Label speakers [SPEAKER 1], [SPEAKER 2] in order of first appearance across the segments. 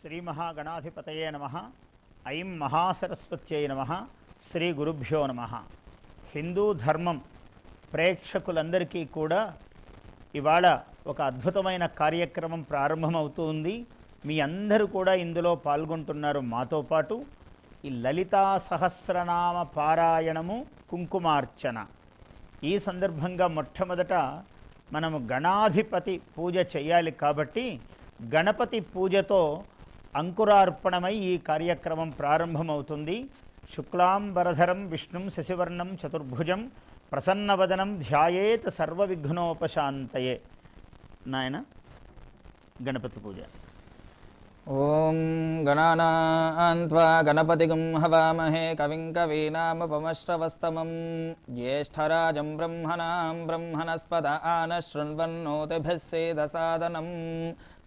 [SPEAKER 1] శ్రీ మహాగణాధిపతయే నమః. ఐం మహాసరస్వత్యై నమః. శ్రీ గురుభ్యో నమః. హిందూ ధర్మం ప్రేక్షకులందరికీ కూడా ఇవాళ ఒక అద్భుతమైన కార్యక్రమం ప్రారంభమవుతుంది. మీ అందరూ కూడా ఇందులో పాల్గొంటున్నారు. మాతో పాటు ఈ లలితా సహస్రనామ పారాయణము, కుంకుమార్చన. ఈ సందర్భంగా మొట్టమొదట మనము గణాధిపతి పూజ చేయాలి కాబట్టి గణపతి పూజతో అంకురార్పణమై ఈ కార్యక్రమం ప్రారంభమవుతుంది. శుక్లాంబరధరం విష్ణుం శశివర్ణం చతుర్భుజం ప్రసన్నవదనం ధ్యాయేత్ సర్వవిఘ్నోపశాంతయే. నాయన గణపతి పూజ.
[SPEAKER 2] ఓం గణానాన్ త్వా గణపతిగం హవామహే కవిం కవీనాముపమశ్రవస్తమం జ్యేష్ఠరాజం బ్రహ్మణాం బ్రహ్మణస్పద ఆనశృణ్వన్నోతిభిः సేదసాదనం.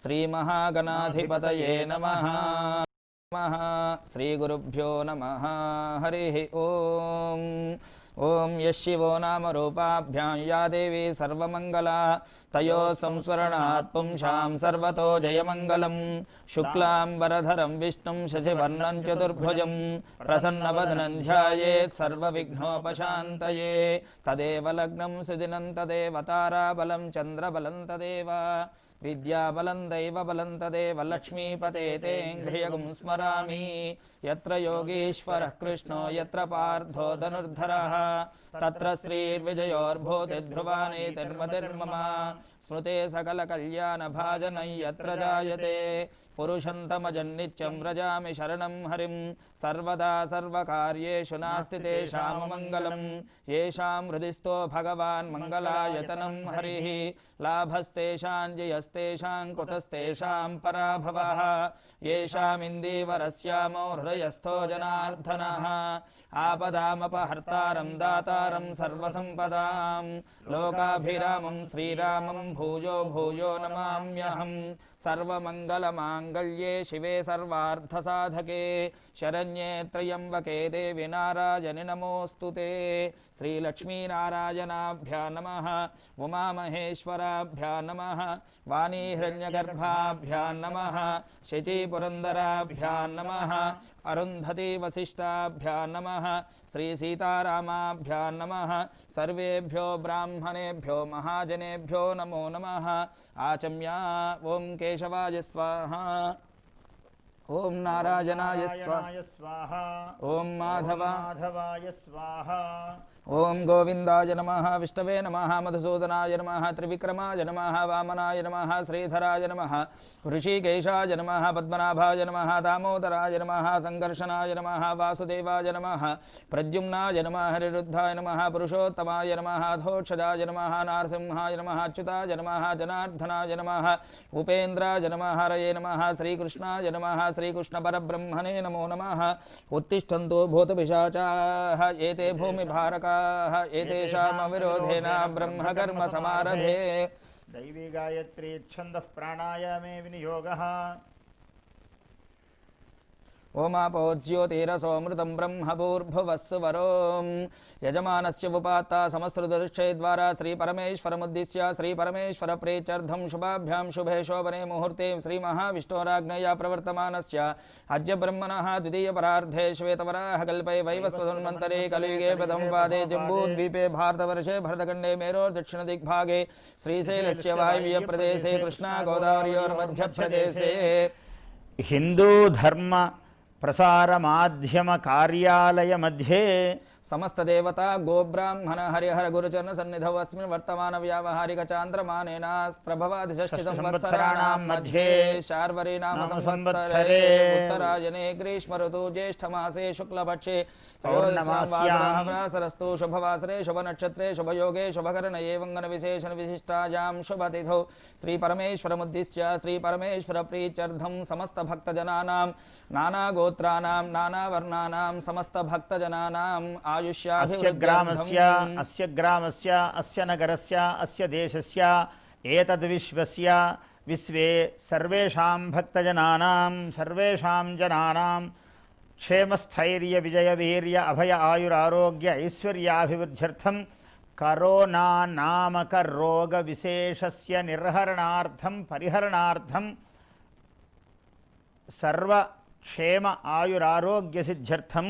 [SPEAKER 2] శ్రీమహాగణాధిపతయే నమః. శ్రీగురుభ్యో నమః. హరి ఓం. ఓం యశివో నామ రూపాభ్యాం యా దేవీ సర్వమంగళా తయో సంస్మరణాత్ పుంసాం సర్వతో జయమంగళం. శుక్లాంబరధరం విష్ణుం శశివర్ణం చతుర్భుజం ప్రసన్నవదనం ధ్యాయేత్ సర్వవిఘ్నోపశాంతయే. తదేవ లగ్నం సుదినం తదేవ తారాబలం చంద్రబలం తదేవ విద్యాబలం దైవబలం తదేవ లక్ష్మీపతే తేంఘ్రియగం స్మరామి. యత్ర యోగీశ్వరః కృష్ణో యత్ర పార్థో ధనుర్ధరః తత్ర శ్రీర్విజయోర్భూతిధ్రువానీతిర్మతిర్మమ. స్మృతే సకల కళ్యాణ భాజనం యత్ర జాయతే పురుషంతమజన్నిత్యం వ్రజామి శరణం హరిం. సర్వదా సర్వకార్యేషు నాస్తి తేషాం మంగళం. యేషాం హృదిస్థో భగవాన్ మంగళాయతనం హరిః. లాభస్తేషాం జయస్తేషాం కుతస్తేషాం పరాభవః. యేషామిందీవరస్యామో హృదయస్థో జనార్దనః. ఆపదామపహర్తారం దాతారం సర్వసంపదాం. లోకాభిరామం శ్రీరామం భూయో భూయో నమామ్యహం. సర్వమంగళమాంగళ్యే శివే సర్వార్థసాధకే శరణ్యే త్రయంబకే దేవి నారాయణి నమోస్తుతే. శ్రీలక్ష్మీనారాయణాభ్యా నమః. ఉమామహేశ్వరాభ్యా నమః. వాణీహిరణ్యగర్భాభ్యా నమః. శచీపురందరాభ్యా నమః. అరుంధతి వశిష్టాభ్యా నమః. శ్రీ సీతారామాభ్యా నమః. సర్వేభ్యో బ్రాహ్మణేభ్యో మహాజనేభ్యో నమో నమః. ఆచమ్య ఓం కేశవాయ స్వాహా. ఓం నారాయణాయ స్వాహా. ఓం మాధవాయ స్వాహా. ఓం గోవిందాయ నమః. విష్ణవే నమః. మధుసూదనాయ నమః. త్రివిక్రమాయ నమః. వామనాయ నమః. శ్రీధరాయ నమః. ఋషికేశాయ నమః. పద్మనాభాయ నమః. దామోదరాయ నమః. సంకర్షణాయ నమః. వాసుదేవాయ నమః. ప్రద్యుమ్నాయ నమః. హరిరుద్ధాయ నమః. పురుషోత్తమాయ నమః. అధోక్షజాయ నమః. నారసింహాయ నమః. అచ్యుతాయ నమః. జనార్దనాయ నమః. ఉపేంద్రాయ నమః. హరయే నమః. శ్రీకృష్ణాయ నమః. శ్రీకృష్ణ పరబ్రహ్మణే నమో నమః. ఉత్తిష్టంతో భూతపిశాచాః ఏతే భూమిభారకాః ఏతేషామవిరోధేన బ్రహ్మకర్మ సమారభే.
[SPEAKER 1] దైవీ గాయత్రీ ఛందః ప్రాణాయామే వినియోగః.
[SPEAKER 2] ఓమాపోజ్యోతిరసోమృతం బ్రహ్మభూర్భువస్సువరోం. యజమానస్య ఉపాత్త సమస్తృదృక్షే ద్వారా శ్రీపరమేశ్వరముద్దిశ్య శ్రీపరమేశ్వర ప్రీత్యర్థం శుభాభ్యాం శుభే శోభనే ముహూర్తే శ్రీమహావిష్ణోరాజ్ఞయా ప్రవర్తమానస్య అద్య బ్రహ్మణః ద్వితీయపరార్ధే శ్వేతవరాహకల్పే వైవస్వతన్వంతరే కలియుగే ప్రథమ పాదే జంబూద్వీపే భారతవర్షే భరతఖండే మేరోర్దక్షిణదిగ్భాగే శ్రీశైలస్య వాయువ్య ప్రదేశే కృష్ణా గోదావరియోర్మధ్యప్రదేశే.
[SPEAKER 1] హిందూ ధర్మ ప్రసార మాధ్యమ కార్యాలయ మధ్యే
[SPEAKER 2] సమస్త దేవతా గోబ్రాహ్మణ హరిహర గురుచరణ సన్నిధౌ అస్మిన్ వర్తమాన వ్యావహారిక చాంద్రమానేన ప్రభవాది షష్ఠి సంవత్సరాణాం మధ్యే శార్వరీ నామ సంవత్సరే ఉత్తరాయణే గ్రీష్మ ఋతు జ్యేష్ఠ మాసే శుక్లపక్షే త్రయోదశాంసరస్తు శుభవాసరే శుభనక్షత్రే శుభయోగే శుభకరణ ఏవంగన విశేషణ విశిష్టాయాం శుభతిథౌ శ్రీపరమేశ్వరముద్దిశ్య శ్రీపరమేశ్వర ప్రీత్యర్థం సమస్త భక్తజనానాం నానాగోత్రానాం నానావర్ణానాం సమస్త భక్తజనానాం
[SPEAKER 1] అస్య గ్రామస్య అస్య గ్రామస్య అస్య నగరస్య అస్య దేశస్య ఏతద్ విశ్వస్య విశ్వే సర్వేషాం భక్తజనానాం సర్వేషాం జనానాం క్షేమస్థైర్య విజయ వీర్య అభయ ఆయురారోగ్య ఐశ్వర్యాభివృద్ధ్యర్థం కరోనా నామక రోగ విశేషస్య నిర్హరణార్థం పరిహరణార్థం సర్వక్షేమ ఆయురారోగ్యసిద్ధ్యర్థం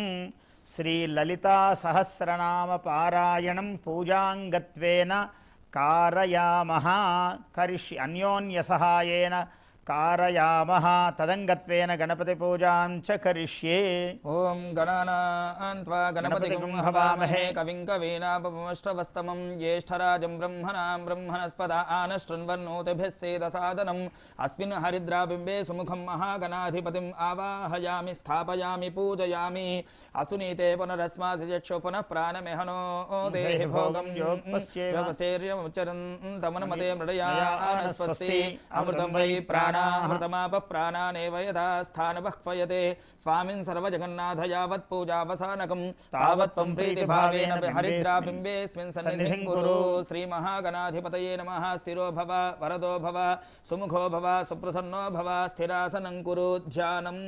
[SPEAKER 1] శ్రీలలితా సహస్రనామ పారాయణం పూజాంగత్వేన कारयामः अन्योन्य सहायेन कारयामः तदंगत्वेन गणपति पूजां च करिष्ये।
[SPEAKER 2] ओम गणानां त्वा गणपतिं हवामहे कविं कवीनापमश्रवस्तमं ज्येष्ठराजं ब्रह्मणां ब्रह्मणस्पद आनशृण्वन्नोतिभिः सेदसादनम् अस्मिन् हरिद्राबिम्बे सुमुखं महागणाधिपतिम् आवाहयामि स्थापयामि पूजयामि असुनीते पुनरस्मासि यक्षो पुनः प्राणमेहनो देहि भोगं योगपस्येर्यमुच्चरन्तमनुमते मृडयानस्वस्ति अमृतं वै प्राण अमृतमाप प्राणानेव यदा स्थानवह्वयते स्वामिन् सर्वजगन्नाथ यावत् पूजावसानकं तावत् त्वं प्रीतिभावेन हरिद्राबिम्बेऽस्मिन् सन्निधिं कुरु। श्रीमहागणाधिपतये नमः। स्थिरो भव वरदो भव सुमुखो भव सुप्रसन्नो भव स्थिरासनं कुरु। ध्यानम्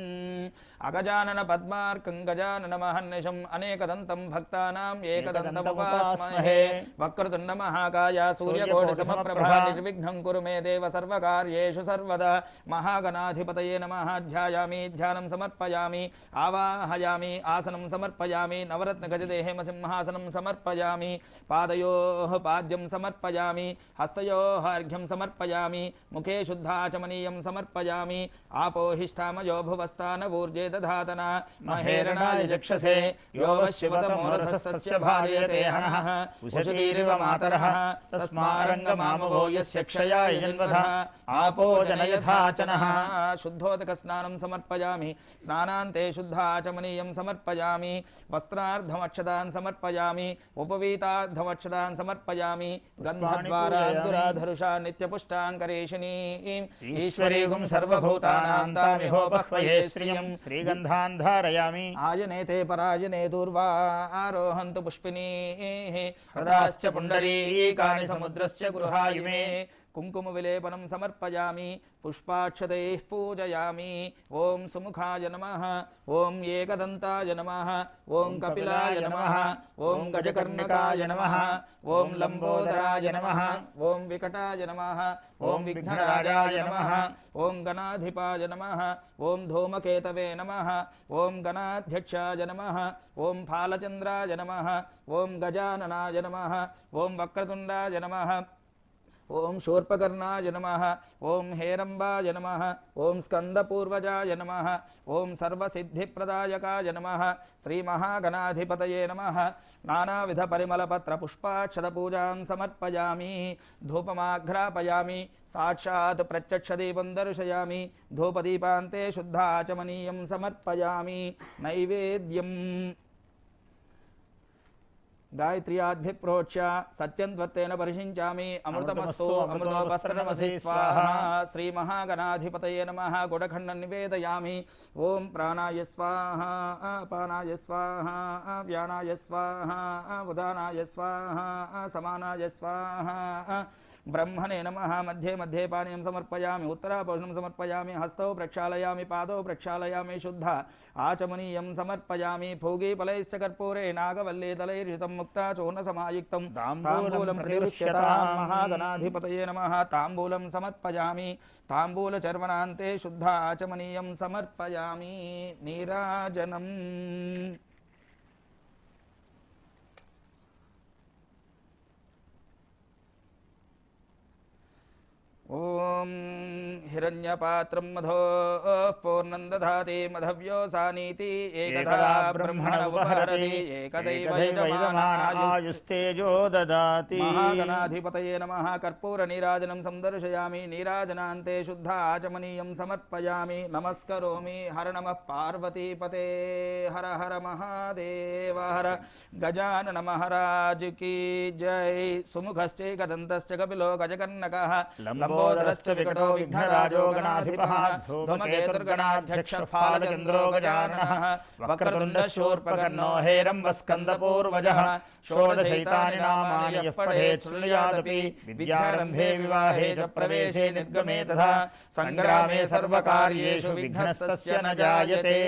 [SPEAKER 2] अगजानन पद्मार्कं गजानन महर्निशम् अनेकदन्तं भक्तानाम् एकदन्तमुपास्महे। वक्रतुण्ड महाकाय सूर्यकोटिसमप्रभा निर्विघ्नं कुरु मे देव सर्वकार्येषु सर्वदा। महागणाधिपतये नमः। ध्यायामि ध्यानं समर्पयामि आवाहयामि आसनं समर्पयामि नवरत्नगजदेहेम सिंहासनं समर्पयामि पादयोः पाद्यं समर्पयामि हस्तयोः अर्घ्यं समर्पयामि मुखे शुद्धाचमनीयं समर्पयामि आपोहिष्ठामयो भुवस्तानवूर्जे दधातना महेरणाय चक्षसे यो वश्यवतमोरधस्तस्य भार्यते हनः उषतीरिव मातरः तस्मारङ्गमामवो यस्य क्षयाय जन्मथा आपो जनयथाचनः। शुद्धोदकस्नानं समर्पयामि स्नानान्ते शुद्धाचमनीयं समर्पयामि वस्त्रार्धमक्षतान् समर्पयामि उपवीतार्धमक्षतान् समर्पयामि गन्धद्वाराधुराधरुषा नित्यपुष्टाङ्करेशिनीं ईश्वरीगुं सर्वभूतानां तामिहोपह्वये श्रियं
[SPEAKER 1] श्रीगन्धान् धारयामि।
[SPEAKER 2] आयनेते परायने दूर्वा आरोहन्तु पुष्पिनीः हृदाश्च पुण्डरीकानि समुद्रस्य गृहायुमे कुङ्कुमविलेपनं समर्पयामि पुष्पाक्षतैः पूजयामि। ओं सुमुखाय नमः ओं एकदन्ताय नमः ओं कपिलाय नमः ओं गजकर्णकाय नमः ओं लम्बोदराय नमः ओं विकटाय नमः ओं विघ्नराजाय नमः ओं गणाधिपाय नमः ओं धूमकेतवे नमः ओं गणाध्यक्षाय नमः ओं फालचन्द्राय नमः ओं गजाननाय नमः ओं वक्रतुण्डाय नमः ओं शूर्पकर्णाय नमः ओं हेरम्बाय नमः ओं स्कन्दपूर्वजाय नमः ओं सर्वसिद्धिप्रदायकाय नमः। श्रीमहागणाधिपतये नमः। नानाविधपरिमलपत्रपुष्पाक्षतपूजां समर्पयामि धूपमाघ्रापयामि साक्षात् प्रत्यक्षदीपं दर्शयामि धूपदीपान्ते शुद्धाचमनीयं समर्पयामि। नैवेद्यम् गायत्र्याद्भिः प्रोच्य सत्यन्त्वत्तेन परिषिञ्चामि अमृतमस्तु अमृतोपस्त्रमसि स्वाहा। श्रीमहागणाधिपतये नमः। गुडखण्डं निवेदयामि। ओं प्राणाय स्वाहा अपानाय स्वाहा व्यानाय स्वाहा उदानाय स्वाहा समानाय स्वाहा ब्रह्मणे नमः। मध्ये मध्ये पानीयं समर्पयामि उत्तरापोषणं समर्पयामि हस्तौ प्रक्षालयामि पादौ प्रक्षालयामि शुद्ध आचमनीयं समर्पयामि। फूगीफलैश्च कर्पूरे नागवल्लीदलैर्युतं मुक्ताचूर्णसमायुक्तं ताम्बूलं प्रतिगृह्यतां। महागणाधिपतये नमः। ताम्बूलं समर्पयामि ताम्बूलचर्वणान्ते शुद्ध आचमनीयं समर्पयामि। नीराजनम् ओं हिरण्यपात्रं मधोः पूर्णं दधाति मधव्योऽसानीति एकदा ब्रह्मण उपहरति एकदैव
[SPEAKER 1] यजमानायुस्तेजो ददाति।
[SPEAKER 2] महागणाधिपतये नमः। कर्पूरनीराजनं संदर्शयामि नीराजनान्ते शुद्ध आचमनीयं समर्पयामि नमस्करोमि। हर नमः पार्वतीपते हर हर महादेव हर गजानन महाराज की जय। सुमुखश्चैकदन्तश्च कपिलो गजकर्णकः लम्बोदरश्च विकटो विघ्नराजो गणाधिपः धूमकेतुर्गणाध्यक्षः फालचन्द्रो गजाननः वक्रतुण्डः शूर्पकर्णो हेरम्बस्कन्दपूर्वजः षोडशैतानि नामानि यः पठेत् शृणुयादपि विद्यारम्भे विवाहे च प्रवेशे निर्गमे तथा सङ्ग्रामे सर्वकार्येषु विघ्नस्तस्य न जायते।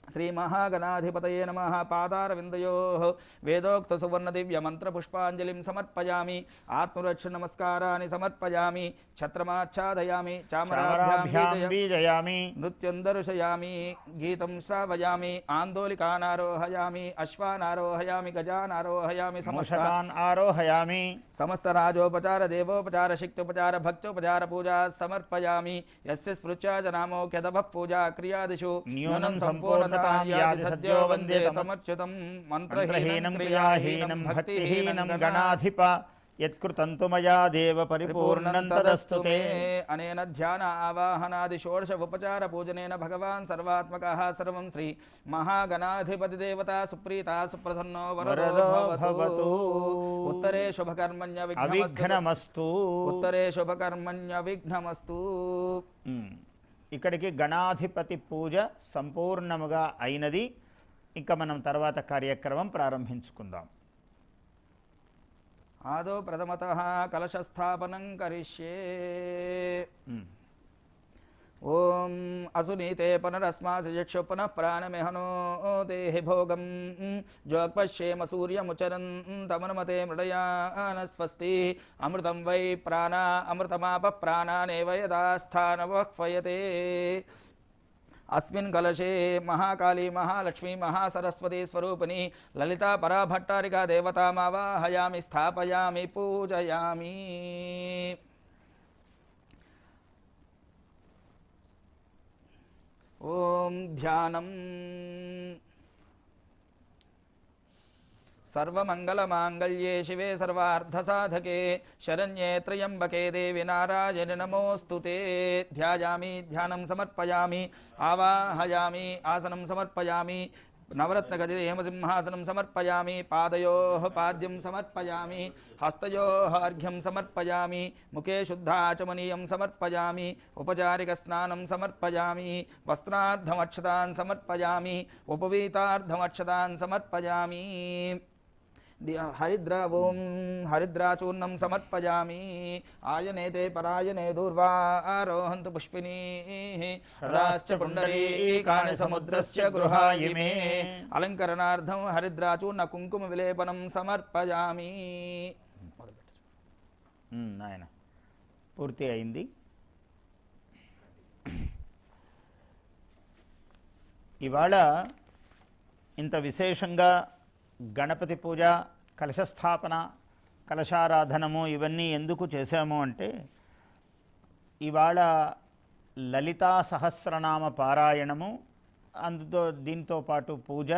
[SPEAKER 2] श्रीमहागणाधिपतये नमः। पादारविन्दयोः वेदोक्तसुवर्णदिव्यमन्त्रपुष्पाञ्जलिं समर्पयामि। आत्मरक्षनमस्काराणि समर्पयामि। छत्रमाच्छादयामि। चामराभ्यां
[SPEAKER 1] बीजयामि।
[SPEAKER 2] नृत्यं दर्शयामि। गीतं श्रावयामि। आन्दोलिकानारोहयामि। अश्वानारोहयामि। गजानारोहयामि।
[SPEAKER 1] मूषकान् आरोहयामि।
[SPEAKER 2] समस्तराजोपचार देवोपचार शिक्तोपचार भक्तोपचार पूजा समर्पयामि। यस्य स्पृचा च नामोक्यतपः पूजा क्रियादिषु न्यूनं सम्पूर्णतां याति सद्यो वन्दे तमच्युतं। मन्त्रहीनं क्रियाहीनं भक्तिहीनं
[SPEAKER 1] गणाधिप यत्कृतं तु मया देव परिपूर्णं तदस्तु ते।
[SPEAKER 2] अनेन ध्यान आवाहनादि षोडश उपचार पूजनेन भगवान् सर्वात्मकः सर्वं श्री महागणाधिपतिदेवता सुप्रीता सुप्रसन्नो वरदो भवतु। उत्तरे शुभकर्मण्य
[SPEAKER 1] विघ्नमस्तु।
[SPEAKER 2] उत्तरे शुभकर्मण्य विघ्नमस्तु।
[SPEAKER 1] ఇక్కడికి గణాధిపతి పూజ సంపూర్ణముగా అయినది. ఇంకా మనం తర్వాత కార్యక్రమం ప్రారంభించుకుందాం.
[SPEAKER 2] आदौ प्रथमतः कलशस्थापनं करिष्ये। ओम असुनीते पुनरस्मासि यक्षु पुनः प्राणमेहनो देहि भोगं जोक्पश्येम सूर्यमुचरन्तमनुमते मृडयान स्वस्ति। अमृतं वै प्राणा अमृतमाप प्राणानेव यदा स्थानवक्फयते। अस्मिन् कलशे महाकाली महालक्ष्मी महासरस्वती स्वरूपिणी ललिता पराभट्टारिका देवतामावाहयामि स्थापयामि पूजयामि। ओम ध्यानम्। सर्वमंगलमांगल्ये शिवे सर्वार्धसाधके शरण्ये त्र्यंबके देवी नारायणि नमोस्तुते। ध्यायामि ध्यानं समर्पयामि आवाहयामि आसनं समर्पयामि। नवरत्नगदित हेमसिंहासनं समर्पयामि। पादयोः पाद्यं समर्पयामि। हस्तयोः अर्घ्यं समर्पयामि। मुखे शुद्धाचमनीयं समर्पयामि। उपचारिकस्नानं समर्पयामि। वस्त्रार्धमक्षतान् समर्पयामि। उपवीतार्धमक्षतान् समर्पयामि। हरिद्रा ओम हरिद्राचूर्णं समर्पयामि। आयनेते परायणे दूर्वा आरोहन्तु पुष्पिनीः राश्च पुण्डरीकानि समुद्रस्य गृहायिमे। अलङ्करणार्थं हरिद्राचूर्ण कुङ्कुम विलेपनं समर्पयामि।
[SPEAKER 1] నాయన పూర్తి అయింది. ఇవాళ ఇంత విశేషంగా గణపతి పూజ కలశస్థాపన కలశారాధనము ఇవన్నీ ఎందుకు చేశాము అంటే ఇవాళ లలితా సహస్రనామ పారాయణము అందుతో దీంతో పాటు పూజ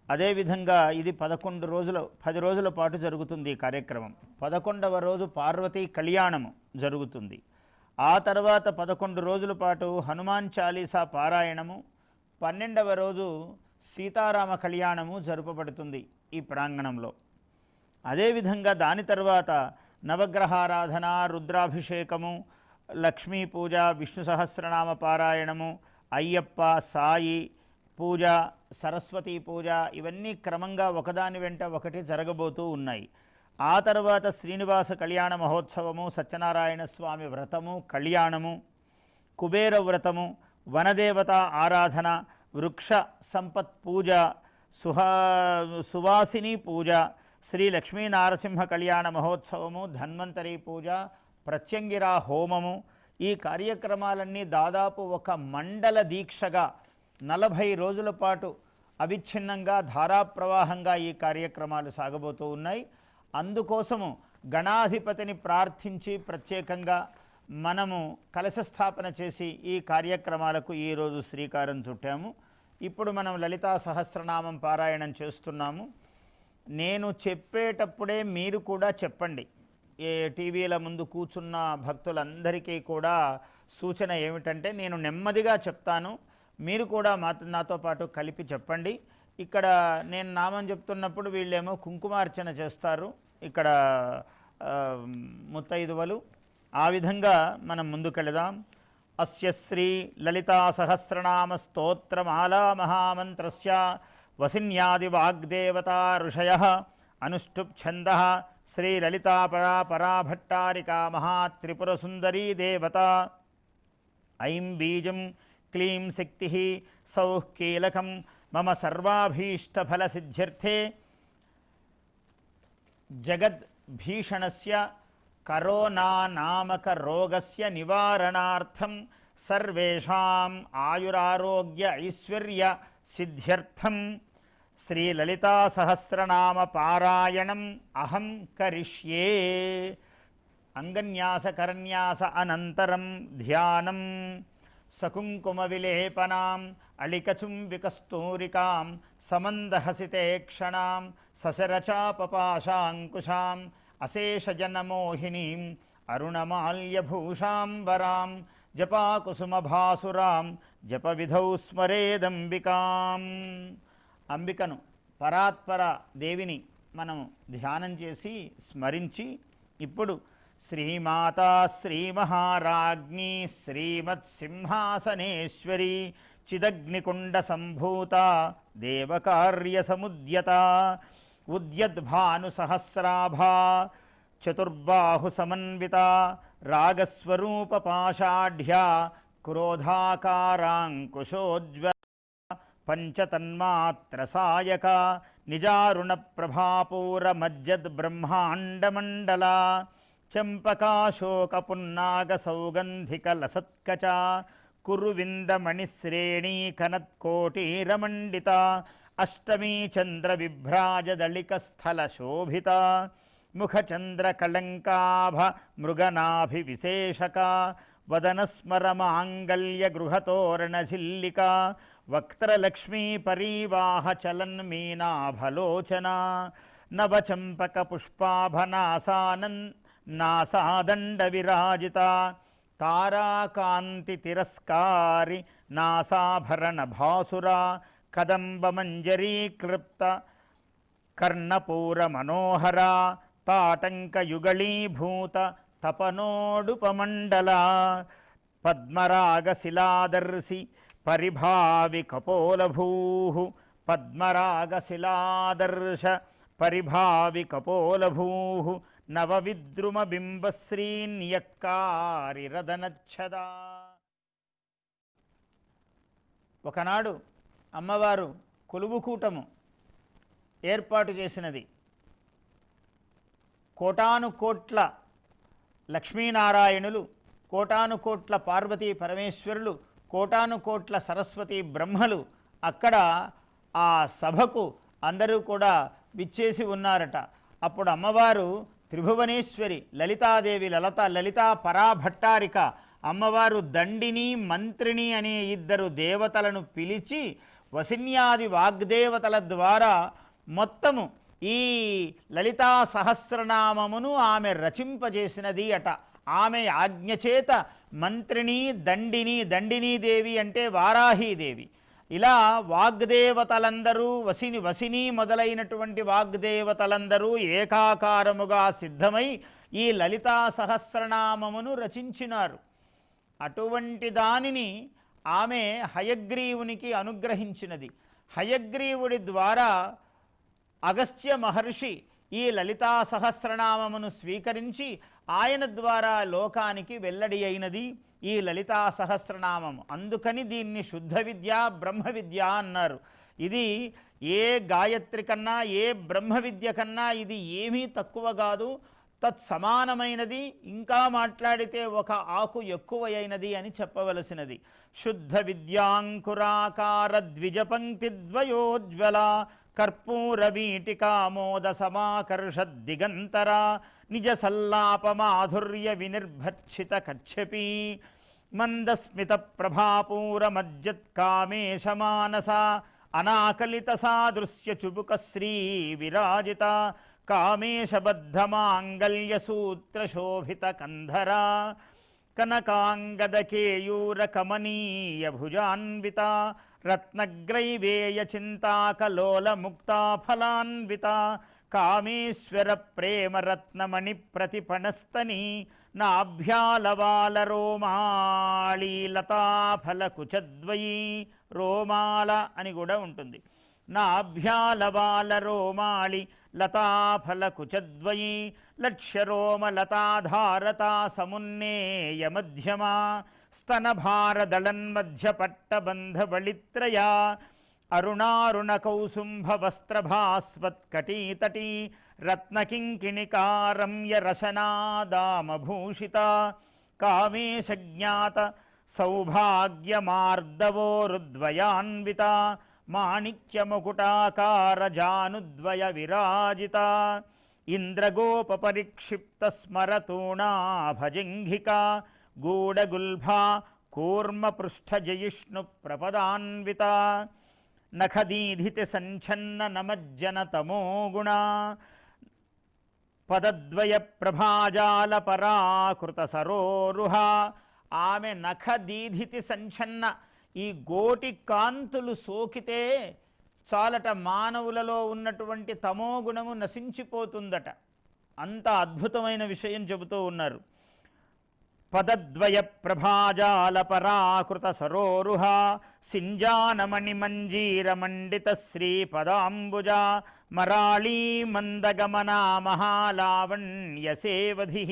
[SPEAKER 1] అదేవిధంగా ఇది 10 రోజుల పాటు జరుగుతుంది ఈ కార్యక్రమం. 11వ రోజు పార్వతీ కళ్యాణము జరుగుతుంది. ఆ తర్వాత 11 రోజుల పాటు హనుమాన్ చాలీసా పారాయణము, 12వ రోజు సీతారామ కళ్యాణము జరుపబడుతుంది ఈ ప్రాంగణంలో. అదేవిధంగా దాని తర్వాత నవగ్రహారాధన, రుద్రాభిషేకము, లక్ష్మీ పూజ, విష్ణు సహస్రనామ పారాయణము, అయ్యప్ప సాయి పూజ, సరస్వతీ పూజ ఇవన్నీ క్రమంగా ఒకదాని వెంట ఒకటి జరగబోతూ ఉన్నాయి. ఆ తర్వాత శ్రీనివాస కళ్యాణ మహోత్సవము, సత్యనారాయణ స్వామి వ్రతము, కళ్యాణము, కుబేర వ్రతము, వనదేవత ఆరాధన, వృక్ష సంపత్ పూజ, సువాసిని పూజ, శ్రీ లక్ష్మీనారసింహ కళ్యాణ మహోత్సవము, ధన్వంతరి పూజ, ప్రత్యంగిరా హోమము. ఈ కార్యక్రమాలన్నీ దాదాపు ఒక మండల దీక్షగా 40 రోజుల పాటు అవిచ్ఛిన్నంగా ధారాప్రవాహంగా ఈ కార్యక్రమాలు సాగబోతూ ఉన్నాయి. అందుకోసము గణాధిపతిని ప్రార్థించి ప్రత్యేకంగా మనము కలశస్థాపన చేసి ఈ కార్యక్రమాలకు ఈరోజు శ్రీకారం చుట్టాము. ఇప్పుడు మనం లలితా సహస్రనామం పారాయణం చేస్తున్నాము. నేను చెప్పేటప్పుడే మీరు కూడా చెప్పండి. ఏ టీవీల ముందు కూర్చున్న భక్తులందరికీ కూడా సూచన ఏమిటంటే నేను నెమ్మదిగా చెప్తాను, మీరు కూడా నాతో పాటు కలిపి చెప్పండి. ఇక్కడ నేను నామం చెప్తున్నప్పుడు వీళ్ళేమో కుంకుమార్చన చేస్తారు, ఇక్కడ ముత్తైదువలు. ఆ విధంగా మనం ముందుకెళదాం. అస్య శ్రీ లలితా సహస్రనామ స్తోత్రమాలా మహామంత్రస్య వసిన్యాది వాగ్దేవతా ఋషయః అనుష్ఠుప్ ఛందః శ్రీ లలితా పరాభట్టారికా మహాత్రిపుర సుందరీ దేవత. ఐం బీజం క్లీం శక్తి సౌః కీలకం మమ సర్వాభీష్టఫలసిద్ధ్యర్థే జగద్భీషణస్య కరోనా నామక రోగస్య నివారణార్థం సర్వేషాం ఆయురారోగ్య ఐశ్వర్య సిద్ధ్యర్థం శ్రీలలితా సహస్రనామ పారాయణం అహం కరిష్యే. అంగన్యాస కరన్యాస అనంతరం ధ్యానం సకుంకుమ విలేపనాం అళికచుంబికస్తూరికాం సమందహసితే క్షణాం సశరచాపపాశాంకుశాం అశేషజనమోహినీం అరుణమాల్యభూషాంబరాం జపాకుసుమభాసురాం జపవిధౌ స్మరేదంబికాం. అంబికను పరాత్పర దేవిని మనం ధ్యానం చేసి స్మరించి ఇప్పుడు శ్రీమాతా శ్రీమహారాజ్ఞీ శ్రీమత్సింహాసనేశ్వరీ చిదగ్నికుండ సంభూత దేవకార్యసముద్యత ఉద్యద్భానుసహస్రాభా చతుర్బాహు సమన్విత రాగస్వరూపపాషాఢ్యా క్రోధాకారాంకుశోజ్వల పంచతన్మాత్రసాయక నిజారుణ ప్రభాపూరమజ్జద్బ్రహ్మాండమండల చంపకాశోకపున్నాగసౌగంధికలసత్కచ కురువిందమణిశ్రేణీకనత్కోటీరమండిత అష్టమీ చంద్రవిభ్రాజదళికస్థలశోభిత ముఖచంద్రకళంకాభ మృగనాభివిశేషక వదనస్మరమాంగల్యగృహతోరణఝిల్లిక వక్త్రలక్ష్మీ పరీవాహ చలన్మీనాభలోచన నవచంపకపుష్పాభనాసాదండ విరాజిత తారాకాంతి తిరస్కారి నాసాభరణ భాసురా కదంబమంజరీక్లుప్త కర్ణపూర మనోహర తాటంకయుగళీభూత తపనోడుపమండల పద్మరాగశిలాదర్శి పరిభావి కపోలభూ పద్మరాగశిలాదర్శ పరిభావి కపోలభూ నవవిద్రుమబింబశ్రీన్యక్కారిరదనచ్చదా. ఒకనాడు అమ్మవారు కొలువుకూటము ఏర్పాటు చేసినది. కోటాను కోట్ల లక్ష్మీనారాయణులు, కోటాను కోట్ల పార్వతీ పరమేశ్వరులు, కోటాను కోట్ల సరస్వతి బ్రహ్మలు అక్కడ ఆ సభకు అందరూ కూడా విచ్చేసి ఉన్నారట. అప్పుడు అమ్మవారు త్రిభువనేశ్వరి లలితాదేవి లలితా పరాభట్టారిక అమ్మవారు దండిని మంత్రిని అనే ఇద్దరు దేవతలను పిలిచి వసిన్యాది వాగ్దేవతల ద్వారా మొత్తము ఈ లలితా సహస్రనామమును ఆమె రచింపజేసినది అట. ఆమె ఆజ్ఞచేత మంత్రిని దండినీదేవి అంటే వారాహీదేవి, ఇలా వాగ్దేవతలందరూ వసిని మొదలైనటువంటి వాగ్దేవతలందరూ ఏకాకారముగా సిద్ధమై ఈ లలితా సహస్రనామమును రచించినారు. అటువంటి దానిని ఆమె హయగ్రీవునికి అనుగ్రహించినది. హయగ్రీవుడి ద్వారా అగస్త్య మహర్షి ఈ లలితా సహస్రనామమును స్వీకరించి ఆయన ద్వారా లోకానికి వెల్లడి అయినది ఈ లలితా సహస్రనామము. అందుకని దీన్ని శుద్ధ విద్య బ్రహ్మ విద్య అన్నారు. ఇది ఏ గాయత్రి కన్నా ఏ బ్రహ్మ విద్య కన్నా ఇది ఏమీ తక్కువ కాదు, తత్సమానమైనది, ఇంకా మాట్లాడితే ఒక ఆకు ఎక్కువైనది అని చెప్పవలసినది. శుద్ధ విద్యాంకురాకార ద్విజపంక్తిద్వయోజ్వల కర్పూర వీటికామోద సమాకర్షద్దిగంతర నిజ సల్లాప మాధుర్య వినిర్భర్షిత కచ్చపి మందస్మిత ప్రభాపూర మజ్జత్కామేశ మానస అనాకలిత సాదృశ్య చుబుక శ్రీ విరాజిత కామేశబద్ధ మాంగళ్య సూత్ర శోభిత కంధర కనకాంగద కేయూర కమనీయ భుజాన్విత రత్నగ్రైవేయ చింతాకలోల ముక్తాఫలాన్విత కామేశ్వర ప్రేమ రత్నమణి ప్రతిపణస్తని నాభ్యాలవాల రోమాళీ లతాఫల కుచద్వయీ, రోమాల అని కూడా ఉంటుంది. నాభ్యాలవాల రోమాళి లతాఫల కుచద్వయీ లక్ష్యరోమలతాధారతా సమున్నేయ మధ్యమా స్తనభారదళన్మధ్యపట్టబంధబళిత్రయా అరుణారుణకౌసుంభవస్త్రభాస్వత్కటీతటీ రత్నకింకిణికారమ్యరసనాదామభూషిత కామేశజ్ఞాత సౌభాగ్యమార్దవోరుద్వయాన్విత మాణిక్యముకుటాకారజానుద్వయ విరాజిత ఇంద్రగోపపరిక్షిప్తస్మరతూణాభజంఘికా గూఢగుల్భా కూర్మపృష్ఠజయిష్ణుప్రపదాన్విత నఖదీధితి సంఛన్న నమజ్జనతమో గుణ పదద్వయ ప్రభాజాల పరాకృత సరోరుహ. ఆమె నఖదీధితి సంఛన్న ఈ గోటి కాంతులు సోకితే చాలట మానవులలో ఉన్నటువంటి తమో గుణము నశించిపోతుందట. అంత అద్భుతమైన విషయం చెబుతూ ఉన్నారు. పదద్వయ ప్రభాజాల పరాకృత సరోరుహ సింజానమణి మంజీర మండిత శ్రీపదాంబుజ మరాళీ మందగమనా మహాలావణ్య సేవధి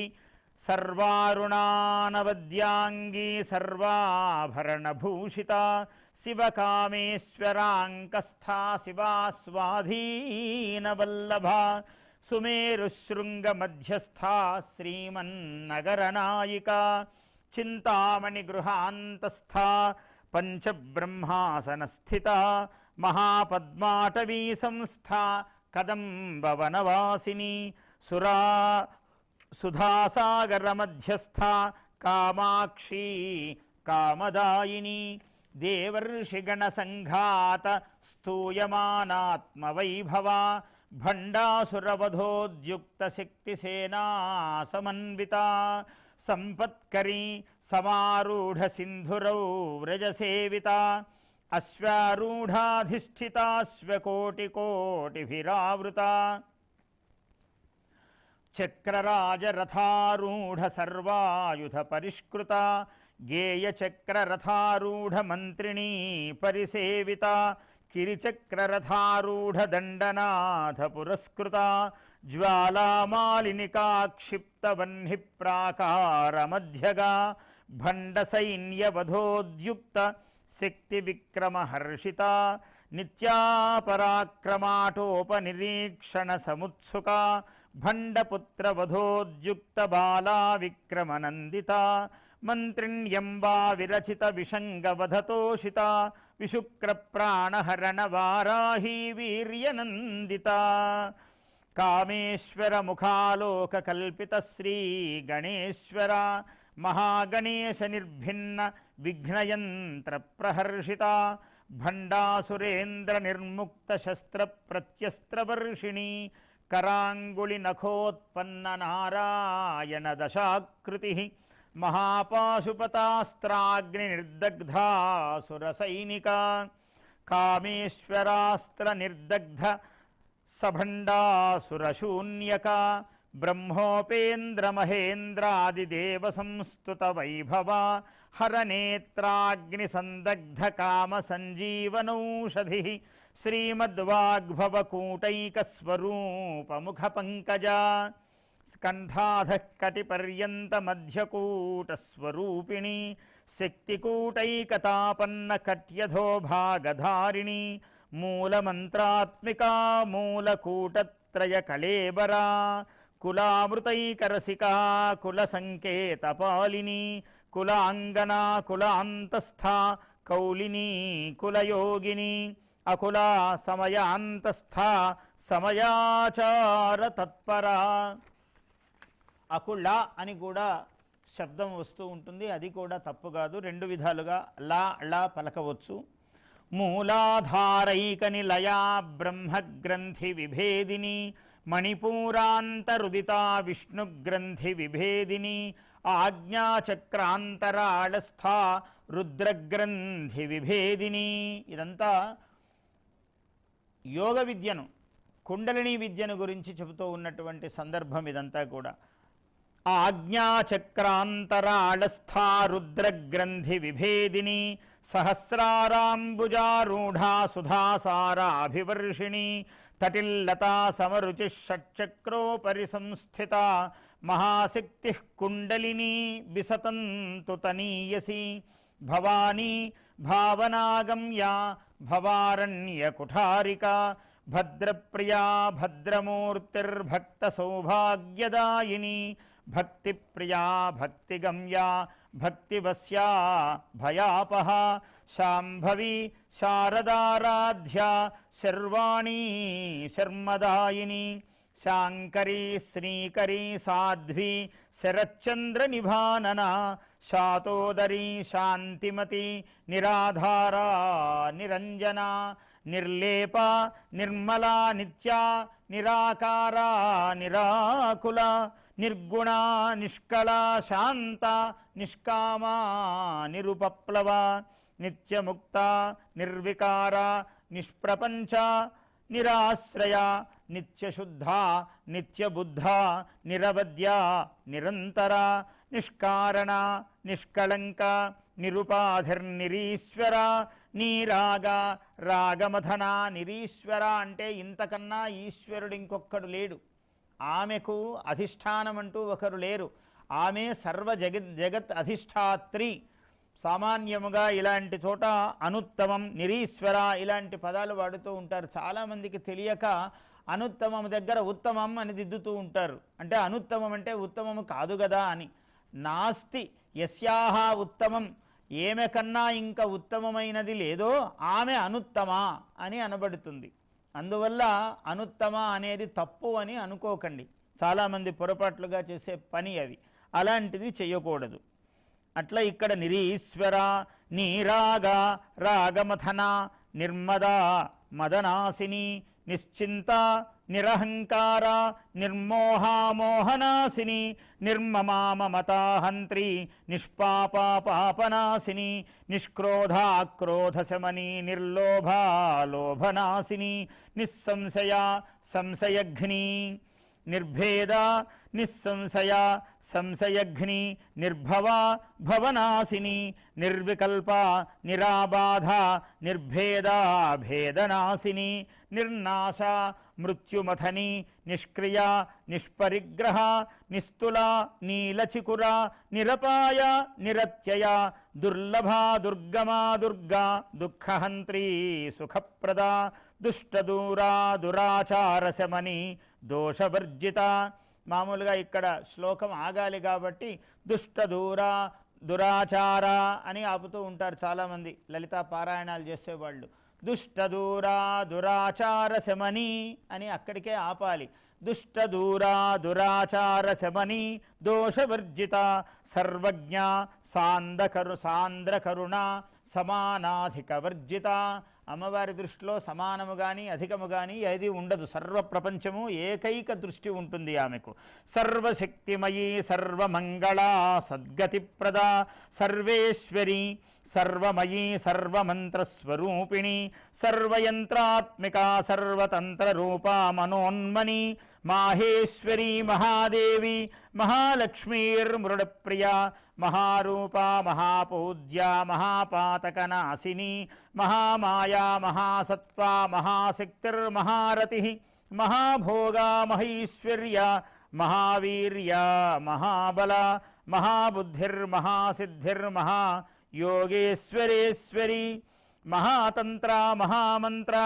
[SPEAKER 1] సర్వారుణానవద్యాంగీ సర్వాభరణభూషిత శివకామేశ్వరాంకస్థా శివాస్వాధీనవల్లభ సుమేరుశృంగమధ్యస్థా శ్రీమన్నగరనాయికా చింతామణిగృహాంతస్థా పంచబ్రహ్మాసనస్థితా మహాపద్మాటవీ సంస్థా కదంబవనవాసిని సుధాసాగరమధ్యస్థా కామాక్షీ కామదాయిని దేవర్షిగణసంఘాత స్తూయమానాత్మవైభవ భండాసురవధోద్యుక్త శక్తిసేనా సమన్విత సంపత్కరీ సమారూఢ సింధురౌ వ్రజసేవిత అశ్వారూఢాధిష్ఠితాశ్వకోటికోటిభిరావృత చక్రరాజరథారూఢ సర్వాయుధ పరిష్కృత గేయచక్రరథారూఢ మంత్రిణీ పరిసేవిత కిరిచక్రరథారూఢ దండనాథ పురస్కృత జ్వాలామాలినికాక్షిప్తవహ్ని ప్రాకారమధ్యగా భండసైన్యవధోద్యుక్త శక్తి విక్రమహర్షిత నిత్యాపరాక్రమాటోపనిరీక్షణ సముత్సుక భండపుత్రవధోద్యుక్త బాలా విక్రమనందిత మంత్రిణ్యంబా విరచిత విషంగవధతోషిత విశుక్రప్రాణహరణ వారాహీ వీర్యనందిత కామేశ్వర ముఖాలోక కల్పిత శ్రీ గణేశ్వర మహాగణేశ నిర్భిన్న విఘ్నయంత్ర ప్రహర్షిత భండాసురేంద్ర నిర్ముక్త శస్త్ర ప్రత్యస్త్రవర్షిణి కరాంగుళి నఖోత్పన్న నారాయణ దశాకృతి మహాపాశుపతాస్త్రాగ్ని నిర్దగ్ధాసుర సైనిక కామేశ్వరాస్త్ర నిర్దగ్ధ సభండాసురశూన్యక బ్రహ్మోపేంద్ర మహేంద్రాదిదేవ సంస్తుత వైభవ హరనేత్రాగ్ని సందగ్ధ కామ సంజీవనౌషధి శ్రీమద్వాగ్భవకూటైక స్వరూప ముఖ పంకజ స్కంధాధః కటిపర్యంత మధ్యకూటస్వరూపిణి శక్తికూటైకతాపన్న కట్యధో భాగధారిణి మూలమంత్రాత్మికా మూలకూటత్రయ కళేబరా కులామృతైకరసికా కులసంకేతపాలిని కులాంగనా కులాంతస్థా కౌలినీ కులయోగిని అకులా సమయాంతస్థా సమయాచార తత్పరా. అకుళ అని కూడా శబ్దం వస్తూ ఉంటుంది, అది కూడా తప్పు కాదు. రెండు విధాలుగా లా ళ పలకవచ్చు. మూలాధారైక నిలయా బ్రహ్మగ్రంథి విభేదిని మణిపూరాంతరుదితా విష్ణుగ్రంథి విభేదిని ఆజ్ఞాచక్రాంతరాళస్థా రుద్రగ్రంథి విభేదిని. ఇదంతా యోగ విద్యను, కుండలిని విద్యను గురించి చెబుతూ ఉన్నటువంటి సందర్భం ఇదంతా కూడా. ఆజ్ఞాచక్రాంతరాళస్థా రుద్రగ్రంథి విభేదిని సహస్రారాంబుజారూఢా సుధాసారాభివర్షిణి తటిల్లతా సమరుచి షట్చక్రోపరి సంస్థిత మహాశక్తి కుండలిని విసతంతు తనీయసి భవానీ భావనాగమ్య భవారణ్యకుఠారిక భద్రప్రియా భద్రమూర్తిర్భక్త సౌభాగ్యదాయిని భక్తిప్రియా భక్తిగమ్యా భక్తివస్యా భయాపహ శాంభవి శారదారాధ్యా శర్వాణీ శర్మదాయిని శాంకరీ శ్రీకరీ సాధ్వి శరచ్చంద్ర నిభానన శాతోదరీ శాంతిమతి నిరాధారా నిరంజన నిర్లేప నిర్మలా నిత్యా నిరాకారా నిరాకుల నిర్గుణ నిష్కళ శాంత నిష్కామా నిరుపప్లవ నిత్యముక్త నిర్వికార నిష్ప్రపంచ నిరాశ్రయ నిత్యశుద్ధ నిత్యబుద్ధ నిరవద్య నిరంతర నిష్కారణ నిష్కళంక నిరుపాధిర్నిరీశ్వర నీరాగ రాగమథన నిరీశ్వర అంటే ఇంతకన్నా ఈశ్వరుడు ఇంకొక్కడు లేడు. ఆమెకు అధిష్టానం అంటూ ఒకరు లేరు. ఆమె సర్వ జగత్ అధిష్టాత్రి. సామాన్యముగా ఇలాంటి చోట అనుత్తమం నిరీశ్వర ఇలాంటి పదాలు వాడుతూ ఉంటారు. చాలామందికి తెలియక అనుత్తమం దగ్గర ఉత్తమం అని దిద్దుతూ ఉంటారు. అంటే అనుత్తమం అంటే ఉత్తమము కాదు కదా అని. నాస్తి యస్యాహ ఉత్తమం, ఏమె కన్నా ఇంకా ఉత్తమమైనది లేదో ఆమె అనుత్తమ అని అనబడుతుంది. అందువల్ల అనుత్తమ అనేది తప్పు అని అనుకోకండి. చాలామంది పొరపాట్లుగా చేసే పని అవి. అలాంటిది చేయకూడదు. అట్లా ఇక్కడ నిరీశ్వర నీరాగ రాగమథన నిర్మద మదనాశిని నిశ్చింత నిరహంకార నిర్మోహామోహనాశిని నిర్మమా మమతాహంత్రి నిష్పాపా పాపనాశిని నిష్క్రోధాక్రోధశమని నిర్లోభా లోభనాశిని నిస్సంశయ సంశయఘ్ని నిర్భేద నిస్సంశయ సంశయఘ్ని నిర్భవ భవనాశిని నిర్వికల్ప నిరాబాధ నిర్భేద భేదనాశిని నిర్నాశ మృత్యుమథని నిష్క్రియ నిష్పరిగ్రహ నిస్తుల నీలచికుర నిరపాయ నిరత్యయ దుర్లభ దుర్గమా దుర్గా దుఃఖహంత్రీ సుఖప్రద దుష్టదూరా దురాచారశమని దోషవర్జిత. మామూలుగా ఇక్కడ శ్లోకం ఆగాలి కాబట్టి దుష్టదూర దురాచార అని ఆపుతూ ఉంటారు చాలామంది లలితా పారాయణాలు చేసేవాళ్ళు. దుష్టదూరా దురాచార శమని అని అక్కడికే ఆపాలి. దుష్టదూరా దురాచార శమని దోషవర్జిత సర్వజ్ఞ సాంద్రకరుణ సమానాధిక వర్జిత. అమ్మవారి దృష్టిలో సమానము కానీ అధికము కానీ ఏది ఉండదు. సర్వ ప్రపంచము ఏకైక దృష్టి ఉంటుంది ఆమెకు. సర్వశక్తిమయీ సర్వమంగళ సద్గతిప్రద సర్వేశ్వరి సర్వమయీ సర్వమంత్రస్వరూపిణి సర్వయంత్రాత్మిక సర్వతంత్రరూపా మనోన్మని మాహేశ్వరి మహాదేవి మహాలక్ష్మీర్మృడప్రియ మహారూపా మహాపూజ్య మహాపాతకనాశిని మహామాయా మహాసత్వా మహాశక్తిర్మహారతి మహాభోగా మహైశ్వర్య మహావీర్య మహాబల మహాబుద్ధిర్మహాసిద్ధిర్మహా యోగేశ్వరేశ్వరి మహాతంత్ర మహామంత్ర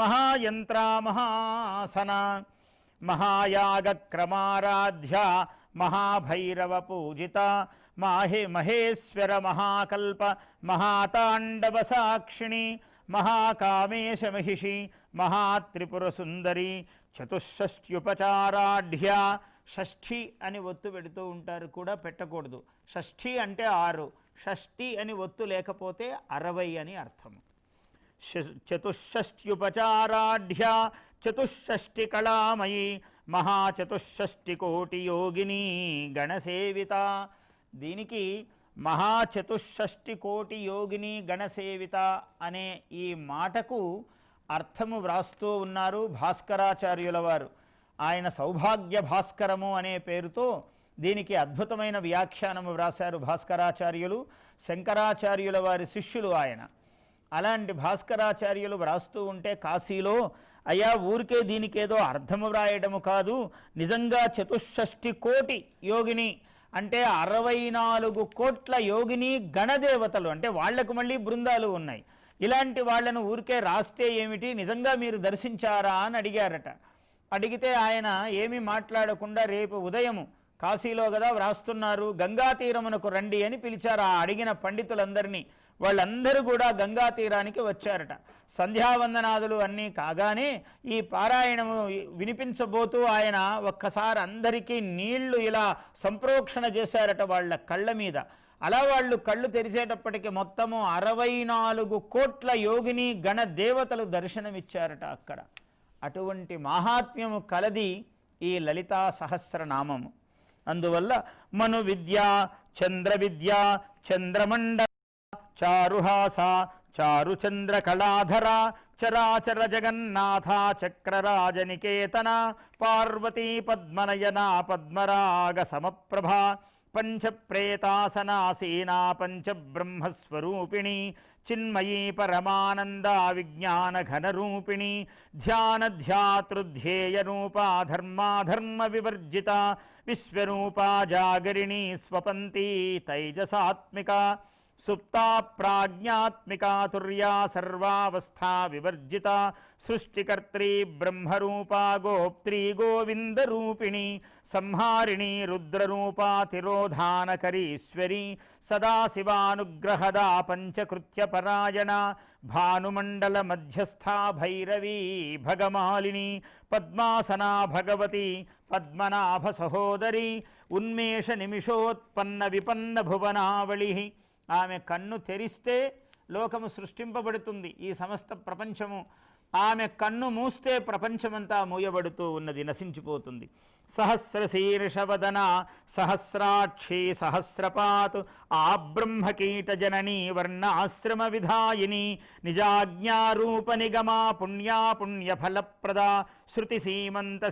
[SPEAKER 1] మహాయంత్ర మహాసన మహాయాగక్రమారాధ్య మహాభైరవ పూజిత మహేశ్వర మహాకల్ప మహాతాండవ సాక్షిణి మహాకామేశమహిషి మహాత్రిపురసుందరి చతుషష్ట్యుపచారాఢ్య. షష్ఠి అని ఒత్తు పెడుతూ ఉంటారు, కూడా పెట్టకూడదు. షష్ఠి అంటే 6, షష్ఠి అని ఒత్తు లేకపోతే 60 అని అర్థము. చతుషష్ట్యుపచారాఢ్య చతుషష్టి కళామయీ మహాచతుషష్టికోటి యోగిని గణసేవిత. దీనికి మహాచతుషష్టికోటి యోగిని గణసేవిత అనే ఈ మాటకు అర్థము వ్రాస్తూ ఉన్నారు భాస్కరాచార్యుల వారు. ఆయన సౌభాగ్య భాస్కరము అనే పేరుతో దీనికి అద్భుతమైన వ్యాఖ్యానము వ్రాశారు భాస్కరాచార్యులు. శంకరాచార్యుల వారి శిష్యులు ఆయన. అలాంటి భాస్కరాచార్యులు వ్రాస్తూ ఉంటే కాశీలో అయ్యా ఊరికే దీనికేదో అర్థము వ్రాయడము కాదు, నిజంగా 64 కోటి యోగిని అంటే 64 కోట్ల యోగిని గణదేవతలు, అంటే వాళ్లకు మళ్ళీ బృందాలు ఉన్నాయి. ఇలాంటి వాళ్లను ఊరికే రాస్తే ఏమిటి, నిజంగా మీరు దర్శించారా అని అడిగారట. అడిగితే ఆయన ఏమీ మాట్లాడకుండా రేపు ఉదయము కాశీలో కదా వ్రాస్తున్నారు, గంగా తీరమునకు రండి అని పిలిచారు ఆ అడిగిన పండితులందరినీ. వాళ్ళందరూ కూడా గంగా తీరానికి వచ్చారట. సంధ్యావందనాదులు అన్నీ కాగానే ఈ పారాయణము వినిపించబోతూ ఆయన ఒక్కసారి అందరికీ నీళ్లు ఇలా సంప్రోక్షణ చేశారట వాళ్ళ కళ్ళ మీద. అలా వాళ్ళు కళ్ళు తెరిచేటప్పటికి మొత్తము 64 కోట్ల యోగిని గణ దేవతలు దర్శనమిచ్చారట అక్కడ. అటువంటి మహాత్మ్యము కలది ఈ లలితా సహస్రనామము. అందువల్ల మను విద్య, చంద్ర విద్య, చంద్రమండల, చారుహాస, చారుచంద్ర కళాధర, చరాచర జగన్నాథ, చక్రరాజనికేతన, పార్వతీ పద్మనయన, పద్మరాగ సమప్రభ, పంచప్రేతాసనాసీనా, పంచబ్రహ్మస్వరూపిణి, చిన్మయీ పరమానంద విజ్ఞాన ఘనరూపిణి, ధ్యానధ్యాతృధ్యేయ రూపా, ధర్మాధర్మ వివర్జిత, విశ్వరూపా జాగరిణీ, స్వపంతి తైజసాత్మిక, సుప్తా ప్రాజ్ఞాత్మికా, తుర్యా సర్వావస్థా వివర్జిత, సృష్టికర్త్రీ బ్రహ్మరూపా, గోప్త్రీ గోవిందరూపిణి, సంహారిణీ రుద్రరూపా, తిరోధానకరీశ్వరీ, సదాశివానుగ్రహదా, పంచకృత్యపరాయణ, భానుమండల మధ్యస్థా, భైరవీ భగమాలిని, పద్మాసనా భగవతి, పద్మనాభ సహోదరి, ఉన్మేష నిమిషోత్పన్న విపన్న భువనావళి. ఆమె కన్ను తెరిస్తే లోకము సృష్టింపబడుతుంది, ఈ సమస్త ప్రపంచము. ఆమె కన్ను మూస్తే ప్రపంచమంతా మూయబడుతూ ఉన్నది, నశించిపోతుంది. సహస్రశీర్షవదన, సహస్రాక్షి, సహస్రపాత్, ఆ బ్రహ్మకీట జననీ, వర్ణాశ్రమ విధాయిని, నిజాజ్ఞారూప నిగమా, పుణ్యా పుణ్యఫలప్రద, శృతి సీమంత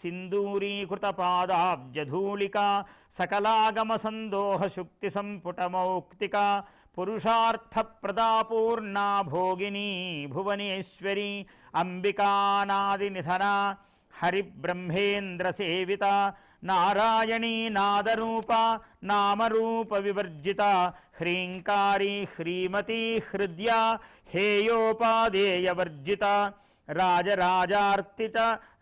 [SPEAKER 1] సింధూరీకృత పాదాబ్జధూళిక, సకలాగమ సందోహ శుక్తి సంపుటమౌక్తిక, పురుషార్థ ప్రదాపూర్ణా, భోగిని భువనేశ్వరి, అంబికానాది నిధన, హరిబ్రహ్మేంద్ర సేవిత, నారాయణీ నాదరూప, నామరూప వివర్జిత, హ్రీంకారీ హ్రీమతి హృద్య, హేయోపాదేయవర్జిత, రాజరాజార్చిత,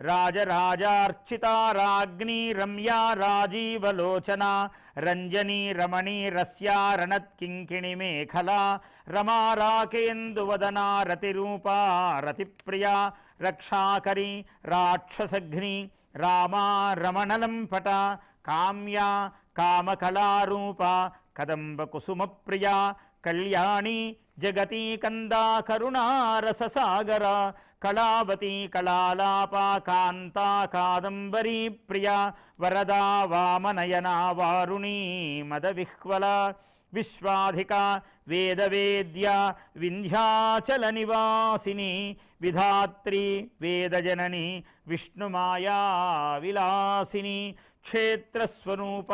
[SPEAKER 1] రాజరాజార్చిత, రాజ్ఞీ రమ్యా, రాజీవలోచన, రంజనీ రమణీ, రస్యా రణత్కింకిణి మేఖలా, రమా రాకేందువదనా, రతిరూపా రతిప్రియా, రక్షాకరీ రాక్షసఘ్ని, రామా రమణలంపట, కామ్యా కామకళారూప, కదంబ కుసుమప్రియా, కళ్యాణి జగతీ కందా, కరుణారససాగర, కళావతి కళాలాప, కాంతా కాదంబరీ ప్రియ, వరదా వామనయనా, వారుణీ మదవిహ్వల, విశ్వాధిక వేదవేద్య, వింధ్యాచల నివాసిని, విధాత్రి వేదజనని, విష్ణుమాయా విలాసిని, క్షేత్రస్వరూప,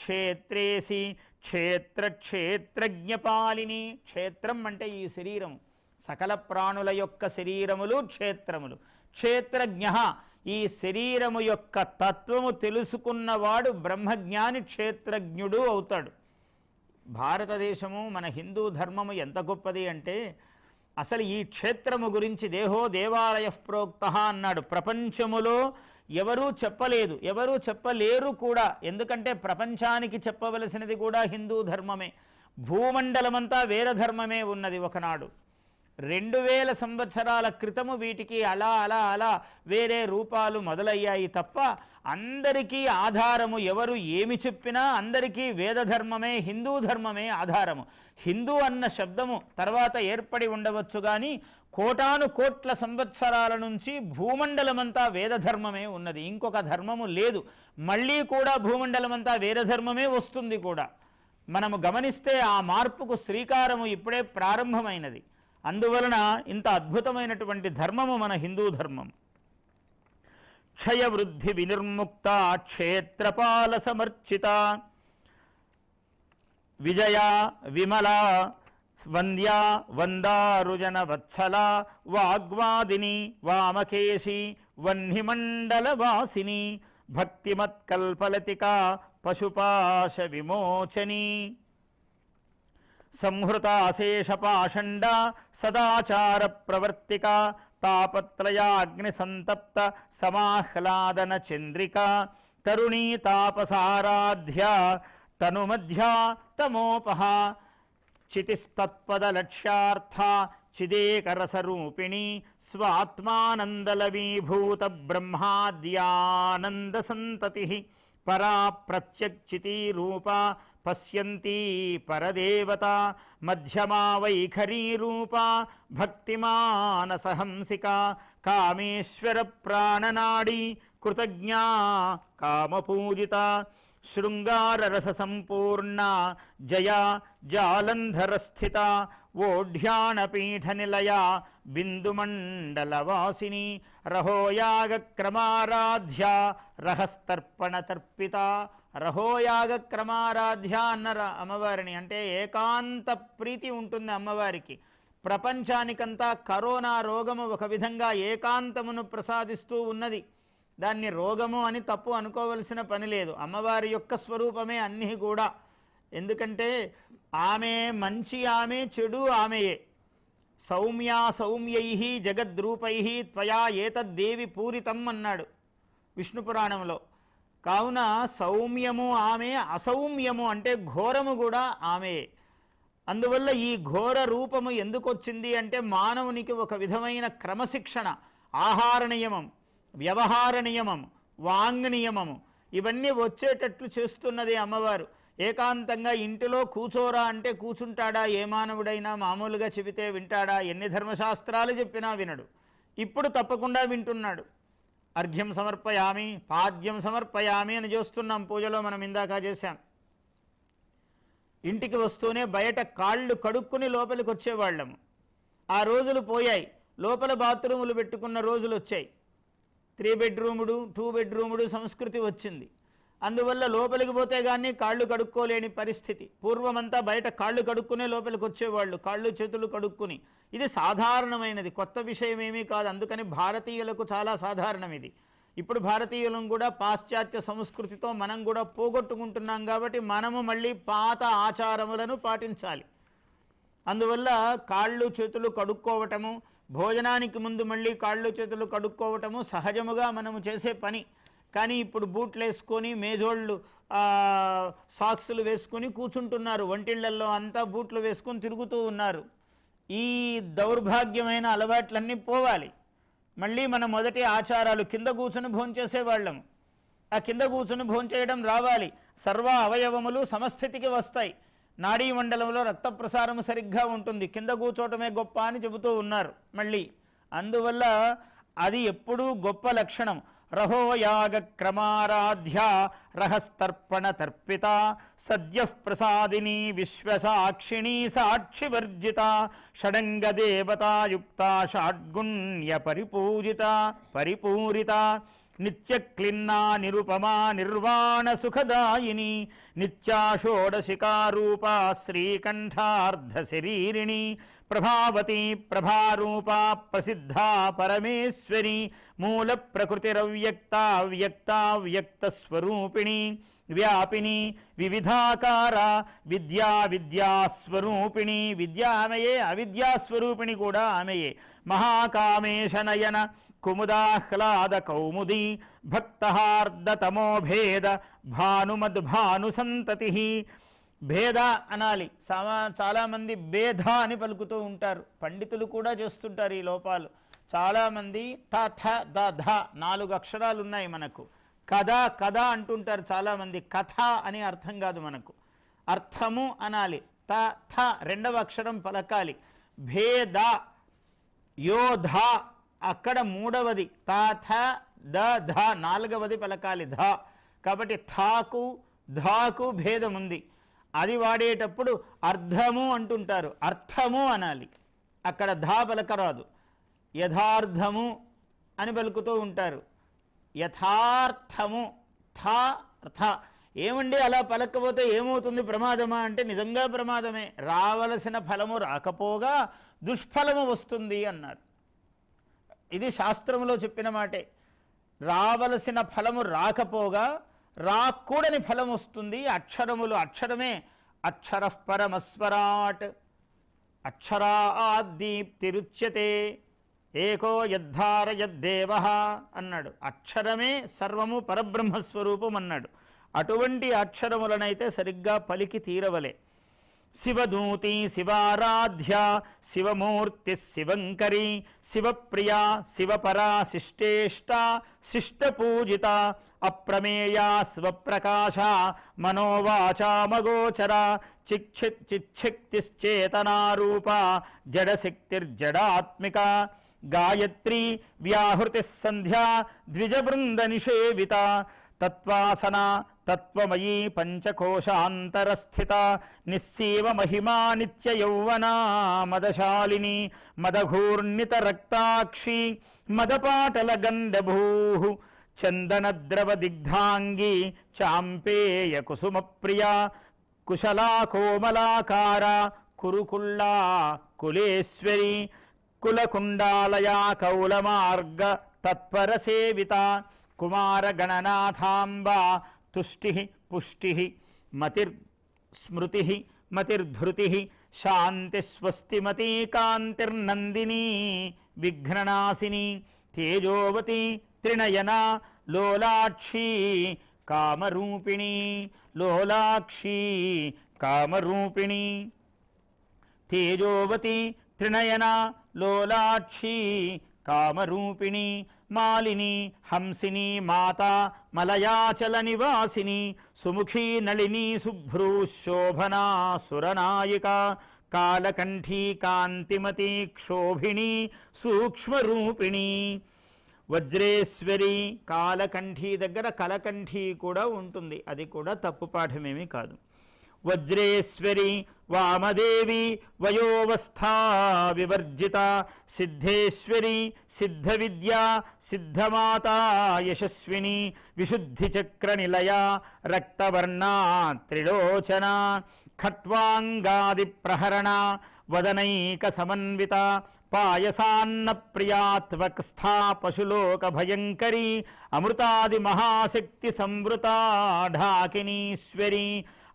[SPEAKER 1] క్షేత్రేసి, క్షేత్రజ్ఞపాలిని. క్షేత్రం అంటే ఈ శరీరము, సకల ప్రాణుల యొక్క శరీరములు క్షేత్రములు. క్షేత్రజ్ఞ, ఈ శరీరము యొక్క తత్వము తెలుసుకున్నవాడు బ్రహ్మజ్ఞాని, క్షేత్రజ్ఞుడు అవుతాడు. భారతదేశము మన హిందూ ధర్మము ఎంత గొప్పది అంటే, అసలు ఈ క్షేత్రము గురించి దేహో దేవాలయ ప్రోక్త అన్నాడు. ప్రపంచములో ఎవరూ చెప్పలేదు, ఎవరూ చెప్పలేరు కూడా. ఎందుకంటే ప్రపంచానికి చెప్పవలసినది కూడా హిందూ ధర్మమే. భూమండలమంతా వేద ధర్మమే ఉన్నది ఒకనాడు. 2000 సంవత్సరాల క్రితము వీటికి అలా అలా అలా వేరే రూపాలు మొదలయ్యాయి తప్ప, అందరికీ ఆధారము ఎవరు ఏమి చెప్పినా అందరికీ వేదధర్మమే, హిందూ ధర్మమే ఆధారము. హిందూ అన్న శబ్దము తర్వాత ఏర్పడి ఉండవచ్చు కానీ, కోటాను కోట్ల సంవత్సరాల నుంచి భూమండలమంతా వేదధర్మమే ఉన్నది, ఇంకొక ధర్మము లేదు. మళ్ళీ కూడా భూమండలమంతా వేదధర్మమే వస్తుంది కూడా. మనము గమనిస్తే ఆ మార్పుకు శ్రీకారము ఇప్పుడే ప్రారంభమైనది. అందువలన ఇంత అద్భుతమైనటువంటి ధర్మము మన హిందూ ధర్మం. క్షయవృద్ధి వినిర్ముక్త, క్షేత్రపాల సమర్చిత, విజయ విమల, వంద్యా వందారుజన వత్సల వాగ్వాదిని వామకేశి వహ్నిమండలవాసిని భక్తిమత్కల్పలతికా పశుపాశ విమోచని సంహృతాశేషపాషండ సదాచార ప్రవర్తిక తాపత్రయాగ్నిసంతప్త సమాహ్లాదన చంద్రిక తరుణీ తాపసారాధ్య తనుమధ్యా తమోపహ చితిస్తత్పదలక్ష్యార్థ చిదేకరసరూపిణి స్వాత్మానందలవీభూత బ్రహ్మాద్యానందసంతతి పరా ప్రత్యక్షితీరూప పశ్యంతి పరదేవత మధ్యమా వైఖరీరూప భక్తిమానసహంసిక కామేశ్వర ప్రాణనాడి కృతజ్ఞా కామపూజిత శృంగారరస సంపూర్ణ జయా జాలంధరస్థిత ఓఢ్యానపీఠనిలయ బిందుమండలవాసిని రహోయాగక్రమారాధ్య రహస్తర్పణతర్పిత రహోయాగక్రమారాధ్య అన్న అమ్మవారిని అంటే ఏకాంత ప్రీతి ఉంటుంది అమ్మవారికి. ప్రపంచానికంతా కరోనా రోగము ఒక విధంగా ఏకాంతమును ప్రసాదిస్తూ ఉన్నది. దాన్ని రోగము అని తప్పు అనుకోవలసిన పని లేదు. అమ్మవారి యొక్క స్వరూపమే అన్నీ కూడా. ఎందుకంటే ఆమె మంచి ఆమె, చెడు ఆమెయే. సౌమ్యా సౌమ్యై జగద్రూపై త్వయా ఏతద్దేవి పూరితం అన్నాడు విష్ణు పురాణంలో. కావున సౌమ్యము ఆమె, అసౌమ్యము అంటే ఘోరము కూడా ఆమెయే. అందువల్ల ఈ ఘోర రూపము ఎందుకు వచ్చింది అంటే మానవునికి ఒక విధమైన క్రమశిక్షణ, ఆహార నియమం, వ్యవహార నియమం, వాంగ్ నియమము ఇవన్నీ వచ్చేటట్లు చేస్తున్నది అమ్మవారు. ఏకాంతంగా ఇంటిలో కూచోరా అంటే కూచుంటాడా? ఏ మానవుడైనా మామూలుగా చెబితే వింటాడా? ఎన్ని ధర్మశాస్త్రాలు చెప్పినా వినడు. ఇప్పుడు తప్పకుండా వింటున్నాడు. అర్ఘ్యం సమర్పయామి, పాద్యం సమర్పయామి అని చేస్తున్నాం పూజలో. మనం ఇందాక చేశాం. ఇంటికి వస్తూనే బయట కాళ్ళు కడుక్కుని లోపలికి వచ్చేవాళ్ళము. ఆ రోజులు పోయాయి. లోపల బాత్రూములు పెట్టుకున్న రోజులు వచ్చాయి. 3 బెడ్రూముడు 2 బెడ్రూముడు సంస్కృతి వచ్చింది. అందువల్ల లోపలికి పోతే కానీ కాళ్ళు కడుక్కోలేని పరిస్థితి. పూర్వమంతా బయట కాళ్ళు కడుక్కునే లోపలికి వచ్చేవాళ్ళు, కాళ్ళు చేతులు కడుక్కుని. ఇది సాధారణమైనది, కొత్త విషయం ఏమీ కాదు. అందుకని భారతీయులకు చాలా సాధారణం ఇది. ఇప్పుడు భారతీయులం కూడా పాశ్చాత్య సంస్కృతితో మనం కూడా పోగొట్టుకుంటున్నాం కాబట్టి మనము మళ్ళీ పాత ఆచారములను పాటించాలి. అందువల్ల కాళ్ళు చేతులు కడుక్కోవటము, భోజనానికి ముందు మళ్ళీ కాళ్ళు చేతులు కడుక్కోవటము సహజముగా మనము చేసే పని. కానీ ఇప్పుడు బూట్లు వేసుకొని, మేజోళ్ళు సాక్సులు వేసుకొని కూర్చుంటున్నారు. వంటిళ్లల్లో అంతా బూట్లు వేసుకొని తిరుగుతూ ఉన్నారు. ఈ దౌర్భాగ్యమైన అలవాట్లన్నీ పోవాలి. మళ్ళీ మన మొదటి ఆచారాలు కింద కూర్చుని భోంచేసేవాళ్ళం. ఆ కింద కూర్చుని భోంచేయడం రావాలి. సర్వ అవయవములు సమస్థితికి వస్తాయి. నాడీ మండలంలో రక్త ప్రసారం సరిగ్గా ఉంటుంది. కింద కూర్చోవటమే గొప్ప అని చెబుతూ ఉన్నారు మళ్ళీ. అందువల్ల అది ఎప్పుడూ గొప్ప లక్షణం. రహోయాగ క్రమారాధ్య రహస్తర్పణ తర్పిత సద్యః ప్రసాదిని విశ్వసాక్షిణీ సాక్షివర్జిత షడంగ దేవతాయుక్త షాడ్గుణ్య పరిపూరిత నిత్యక్లిన్నా నిరుపమా నిర్వాణ సుఖదాయిని నిత్యా షోడశికారూపా శ్రీకంఠార్ధ శరీరిణి ప్రభావతి ప్రభారూపా ప్రసిద్ధా పరమేశ్వరి మూల ప్రకృతిరవ్యక్త వ్యక్తస్వరూపిణి వ్యాపిని వివిధాకార విద్యాస్వరూపిణి. విద్య ఆమెయే, అవిద్యాస్వరూపిణి కూడా ఆమెయే. మహాకామేశనయన కుముదాహ్లాద కౌముది భక్తహార్దతమోభేద భానుమద్భానుసంతతి. భేద అనాలి. చాలామంది భేద అని పలుకుతూ ఉంటారు. పండితులు కూడా చేస్తుంటారు ఈ లోపాలు. చాలామంది థ థ ద ధ 4 అక్షరాలు ఉన్నాయి మనకు. కథ కథ అంటుంటారు చాలామంది. కథ అని అర్థం కాదు మనకు. అర్థము అనాలి. త థ 2వ అక్షరం పలకాలి. భేద యోధ అక్కడ 3వది. త థ ద ధ 4వది పలకాలి ధ. కాబట్టి థాకు ధాకు భేదం ఉంది. అది వాడేటప్పుడు అర్థము అంటుంటారు. అర్థము అనాలి. అక్కడ ధా పలకరాదు. యథార్థము అని పలుకుతూ ఉంటారు. యథార్థము థ థ. ఏమండి అలా పలకపోతే ఏమవుతుంది, ప్రమాదమా అంటే నిజంగా ప్రమాదమే. రావలసిన ఫలము రాకపోగా దుష్ఫలము వస్తుంది అన్నారు. ఇది శాస్త్రంలో చెప్పిన మాటే. రావలసిన ఫలము రాకపోగా రాకూడని ఫలం వస్తుంది. అక్షరములు, అక్షరమే అక్షర పరమస్వరాట్ అక్షరాద్దీప్తిరుచ్యతే ఏకో యద్ధారయద్దేవ అన్నాడు. అక్షరమే సర్వము పరబ్రహ్మస్వరూపం అన్నాడు. అటువంటి అక్షరములనైతే సరిగ్గా పలికి తీరవలే. శివదూతి శివారాధ్య శివమూర్తి శివంకరి శివప్రియా శివపరా శిష్టేష్ట శిష్టపూజిత అప్రమేయ స్వప్రకాశ మనోవాచామగోచర చిచ్చక్తిశ్చేతనారూప జడశక్తిర్జడాత్మిక గాయత్రీ వ్యాహృతి సంధ్యా ద్విజబృంద నిషేవిత తత్వాసన తత్వమయీ పంచకోశాంతరస్థిత నిస్సీవ మహిమా నిత్య యౌవనా మదశాలిని మదఘూర్ణిత రక్తాక్షి మదపాటల గండభూ చందనద్రవ దిగ్ధాంగి చాంపేయ కుసుమ ప్రియ కుశలా కోమలాకార కురుకుళ్ళా కులేశ్వరి కులకుండాలయా కౌలమార్గ తత్పర సేవిత కుమార గణనాథాంబ తుష్టి పుష్టి మతిర్స్మృతి మతిర్ధృతి శాంతి స్వస్తిమతీ కాంతిర్నందిని విఘ్ననాశిని తేజోవతి త్రినయన లోలాక్షి కామరూపిణి లోలాక్షి కామరూపిణి తేజోవతి త్రినయన లోలాక్షి కామరూపిణి మాలిని హంసిని మాతా మలయాచల నివాసిని సుముఖీ నళిని శుభ్రూ శోభనా సురనాయిక కాలకంఠీ కాంతిమతి క్షోభిణి సూక్ష్మరూపిణి వజ్రేశ్వరి. కాలకంఠీ దగ్గర కలకంఠీ కూడా ఉంటుంది, అది కూడా తప్పు పాఠమేమీ కాదు. వజ్రేశ్వరి వామదేవి వయోవస్థా వివర్జిత సిద్ధేశ్వరి సిద్ధ విద్యా సిద్ధమాతా యశస్విని విశుద్ధి చక్ర నిలయ రక్తవర్ణా త్రిలోచన ఖట్వాంగాది ప్రహరణ వదనైక సమన్విత పాయసాన్న ప్రియాత్వక్స్థా పశులోక భయంకరి అమృతాది మహాశక్తి సంవృతా ఢాకినీశ్వరి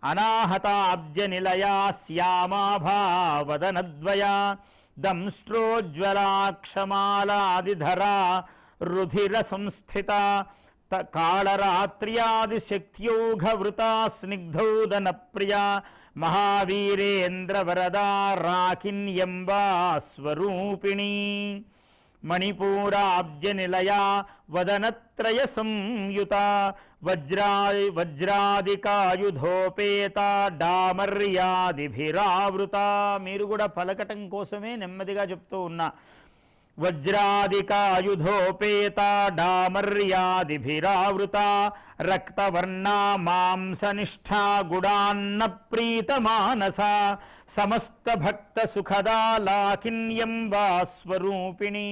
[SPEAKER 1] అనాహతాబ్జ నిలయా శ్యామాభావదనద్వయా దంష్ట్రోజ్వలాక్షమాలాదిధరా రుధిర సంస్థిత కాళరాత్ర్యాది శక్త్యౌఘవృతా స్నిగ్ధౌదన ప్రియా మహావీరేంద్ర వరదా రాకిన్యంబా స్వరూపిణి మణిపూరాబ్జ నిలయా వదనత్రయ సంయుత వజ్రాదికాయుధోపేత డామర్యాదిభిరావృత. మీరు కూడా పలకటం కోసమే నెమ్మదిగా చెప్తూ ఉన్నా. వజ్రాదికాయుధోపేత డామర్యాదిభిరావృత రక్తవర్ణా మాంసనిష్ఠా గుడాన్న ప్రీతమానస సమస్త భక్త సుఖదా లాకిన్యంబా స్వరూపిణి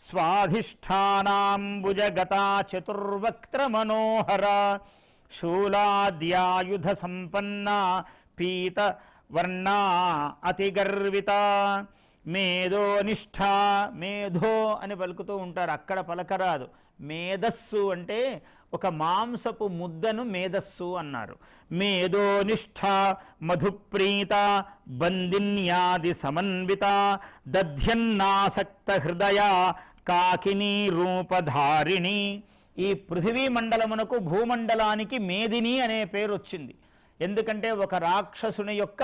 [SPEAKER 1] స్వాధిష్టానాంబుజగతా చతుర్వక్త్ర మనోహర శూలాద్యాయుధ సంపన్న పీత వర్ణా అతిగర్విత మేధోనిష్ఠ. మేధో అని పలుకుతూ ఉంటారు, అక్కడ పలకరాదు. మేధస్సు అంటే ఒక మాంసపు ముద్దను మేధస్సు అన్నారు. మేధోనిష్ఠ మధుప్రీత బందిన్యాది సమన్విత దధ్యన్నాసక్త హృదయ కాకినీ రూపధారిణి. ఈ పృథివీ మండలమునకు భూమండలానికి మేదిని అనే పేరు వచ్చింది. ఎందుకంటే ఒక రాక్షసుని యొక్క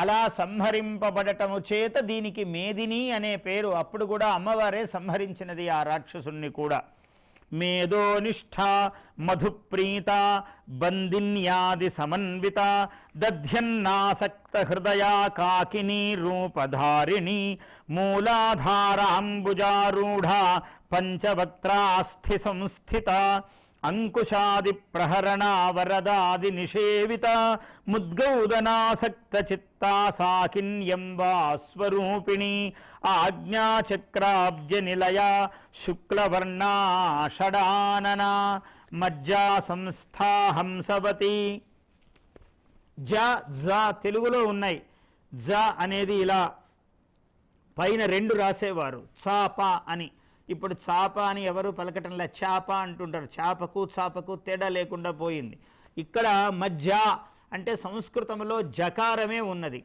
[SPEAKER 1] అలా సంహరింపబడటము చేత దీనికి మేదిని అనే పేరు. అప్పుడు కూడా అమ్మవారే సంహరించినది ఆ రాక్షసుని కూడా. మేధోనిష్ఠ మధుప్రీత బందిన్యాది సమన్విత దధ్యన్నాసక్త హృదయ కాకినీ రూపధారిణి మూలాధారాంబుజారూఢ పంచవక్త్రాస్థి సంస్థిత అంకుశాది ప్రహరణ వరదాది నిషేవిత ముద్గౌదనాసక్త చిత్తా సాకిన్యంబా స్వరూపిణి ఆజ్ఞాచక్రాబ్జ నిలయ శుక్లవర్ణా షడానన మజ్జా సంస్థా హంసవతి జ జ తెలుగులో ఉన్నాయి. జ అనేది ఇలా పైన 2 రాసేవారు, చాప అని. ఇప్పుడు చాప అని ఎవరు పలకటంలా, చాప అంటుంటారు. చాపకు చాపకు తేడా లేకుండా పోయింది. ఇక్కడ మధ్య అంటే సంస్కృతంలో జకారమే ఉన్నది.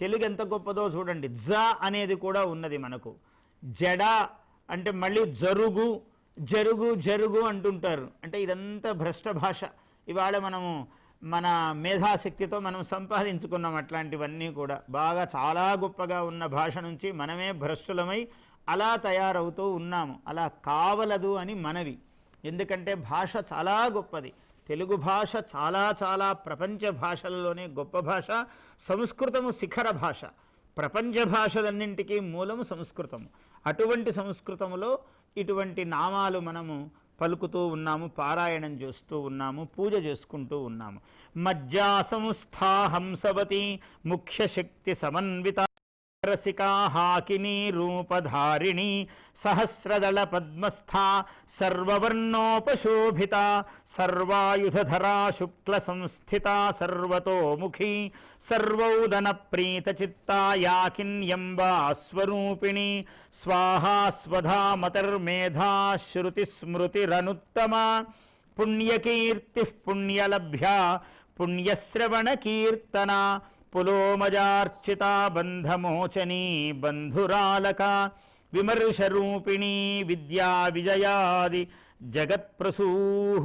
[SPEAKER 1] తెలుగు ఎంత గొప్పదో చూడండి. జ అనేది కూడా ఉన్నది మనకు. జడ అంటే మళ్ళీ జరుగు జరుగు జరుగు అంటుంటారు. అంటే ఇదంతా భ్రష్ట భాష. ఇవాళ మనము మన మేధాశక్తితో మనం సంపాదించుకున్నాం అట్లాంటివన్నీ కూడా. బాగా చాలా గొప్పగా ఉన్న భాష నుంచి మనమే భ్రష్టులమై అలా తయారవుతూ ఉన్నాము. అలా కావలదు అని మనవి. ఎందుకంటే భాష చాలా గొప్పది. తెలుగు భాష చాలా చాలా ప్రపంచ భాషలలోనే గొప్ప భాష. సంస్కృతము శిఖర భాష. ప్రపంచ భాషలన్నింటికీ మూలము సంస్కృతము. అటువంటి సంస్కృతములో ఇటువంటి నామాలు మనము పలుకుతూ ఉన్నాము, పారాయణం చేస్తూ ఉన్నాము, పూజ చేసుకుంటూ ఉన్నాము. మజ్జా సంస్థా హంసవతి ముఖ్య శక్తి సమన్విత రసికా హాకినీ రూపధారిణి సహస్రదళ పద్మస్థా సర్వవర్ణోపశోభిత సర్వాయుధధరా శుక్ల సంస్థిత సర్వతోముఖీ సర్వౌదన ప్రీతచిత్తా యాకిన్యంబా స్వరూపిణి స్వాహా స్వధా మతిర్మేధా శృతిస్మృతిరనుత్తమా పుణ్యకీర్తి పుణ్యలభ్యా పుణ్యశ్రవణకీర్తన పులోమజార్చితా బంధమోచనీ బంధురాలక విమర్శరూపిణీ విద్యా విజయాది జగత్ప్రసూః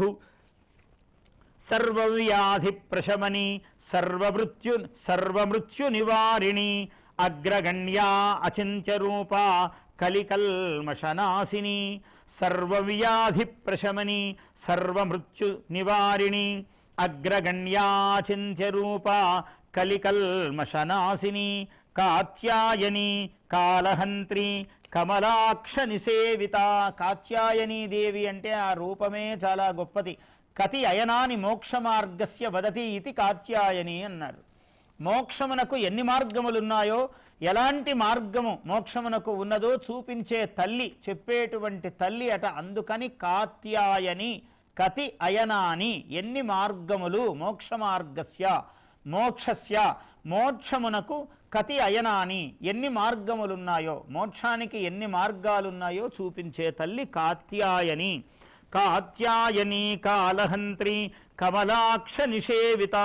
[SPEAKER 1] సర్వవ్యాధి ప్రశమని సర్వమృత్యు నివారిణి అగ్రగణ్యా అచింత్యరూపా కలికల్మషనాశిని సర్వవ్యాధి ప్రశమని సర్వమృత్యు నివారిణి అగ్రగణ్యాచింత్యరూపా కలికల్మషనాశిని కాత్యాయని కాలహంత్రి కమలాక్ష నిసేవిత. కాత్యాయనీ దేవి అంటే ఆ రూపమే చాలా గొప్పది. కతి అయనాని మోక్షమార్గస్య వదతి ఇది కాత్యాయని అన్నారు. మోక్షమునకు ఎన్ని మార్గములున్నాయో, ఎలాంటి మార్గము మోక్షమునకు ఉన్నదో చూపించే తల్లి, చెప్పేటువంటి తల్లి అట. అందుకని కాత్యాయని. కతి అయనాని ఎన్ని మార్గములు, మోక్షమార్గస్య మోక్షస్య మోక్షమునకు కతి అయనాని ఎన్ని మార్గములున్నాయో, మోక్షానికి ఎన్ని మార్గాలున్నాయో చూపించే తల్లి కాత్యాయని. కాత్యాయని కాలహంత్రి కమలాక్ష నిషేవిత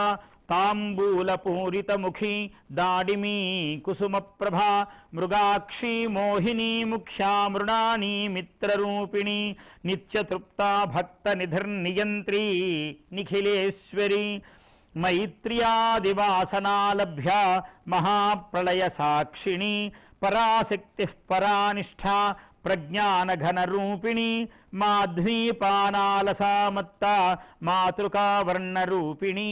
[SPEAKER 1] తాంబూలపూరితముఖి దాడిమీ కుసుమప్రభా మృగాక్షి మోహిని ముఖ్యా మృణాని మిత్రరూపిణి నిత్యతృప్తా భక్త నిధిర్నియంత్రీ నిఖిలేశ్వరి మైత్ర్యాదివాసనాలభ్య మహాప్రళయ సాక్షిణి పరాశక్తి పరానిష్ఠా ప్రజ్ఞానఘనరూపిణి మాధ్వీపానాలసామత్త మాతృకావర్ణరూపిణి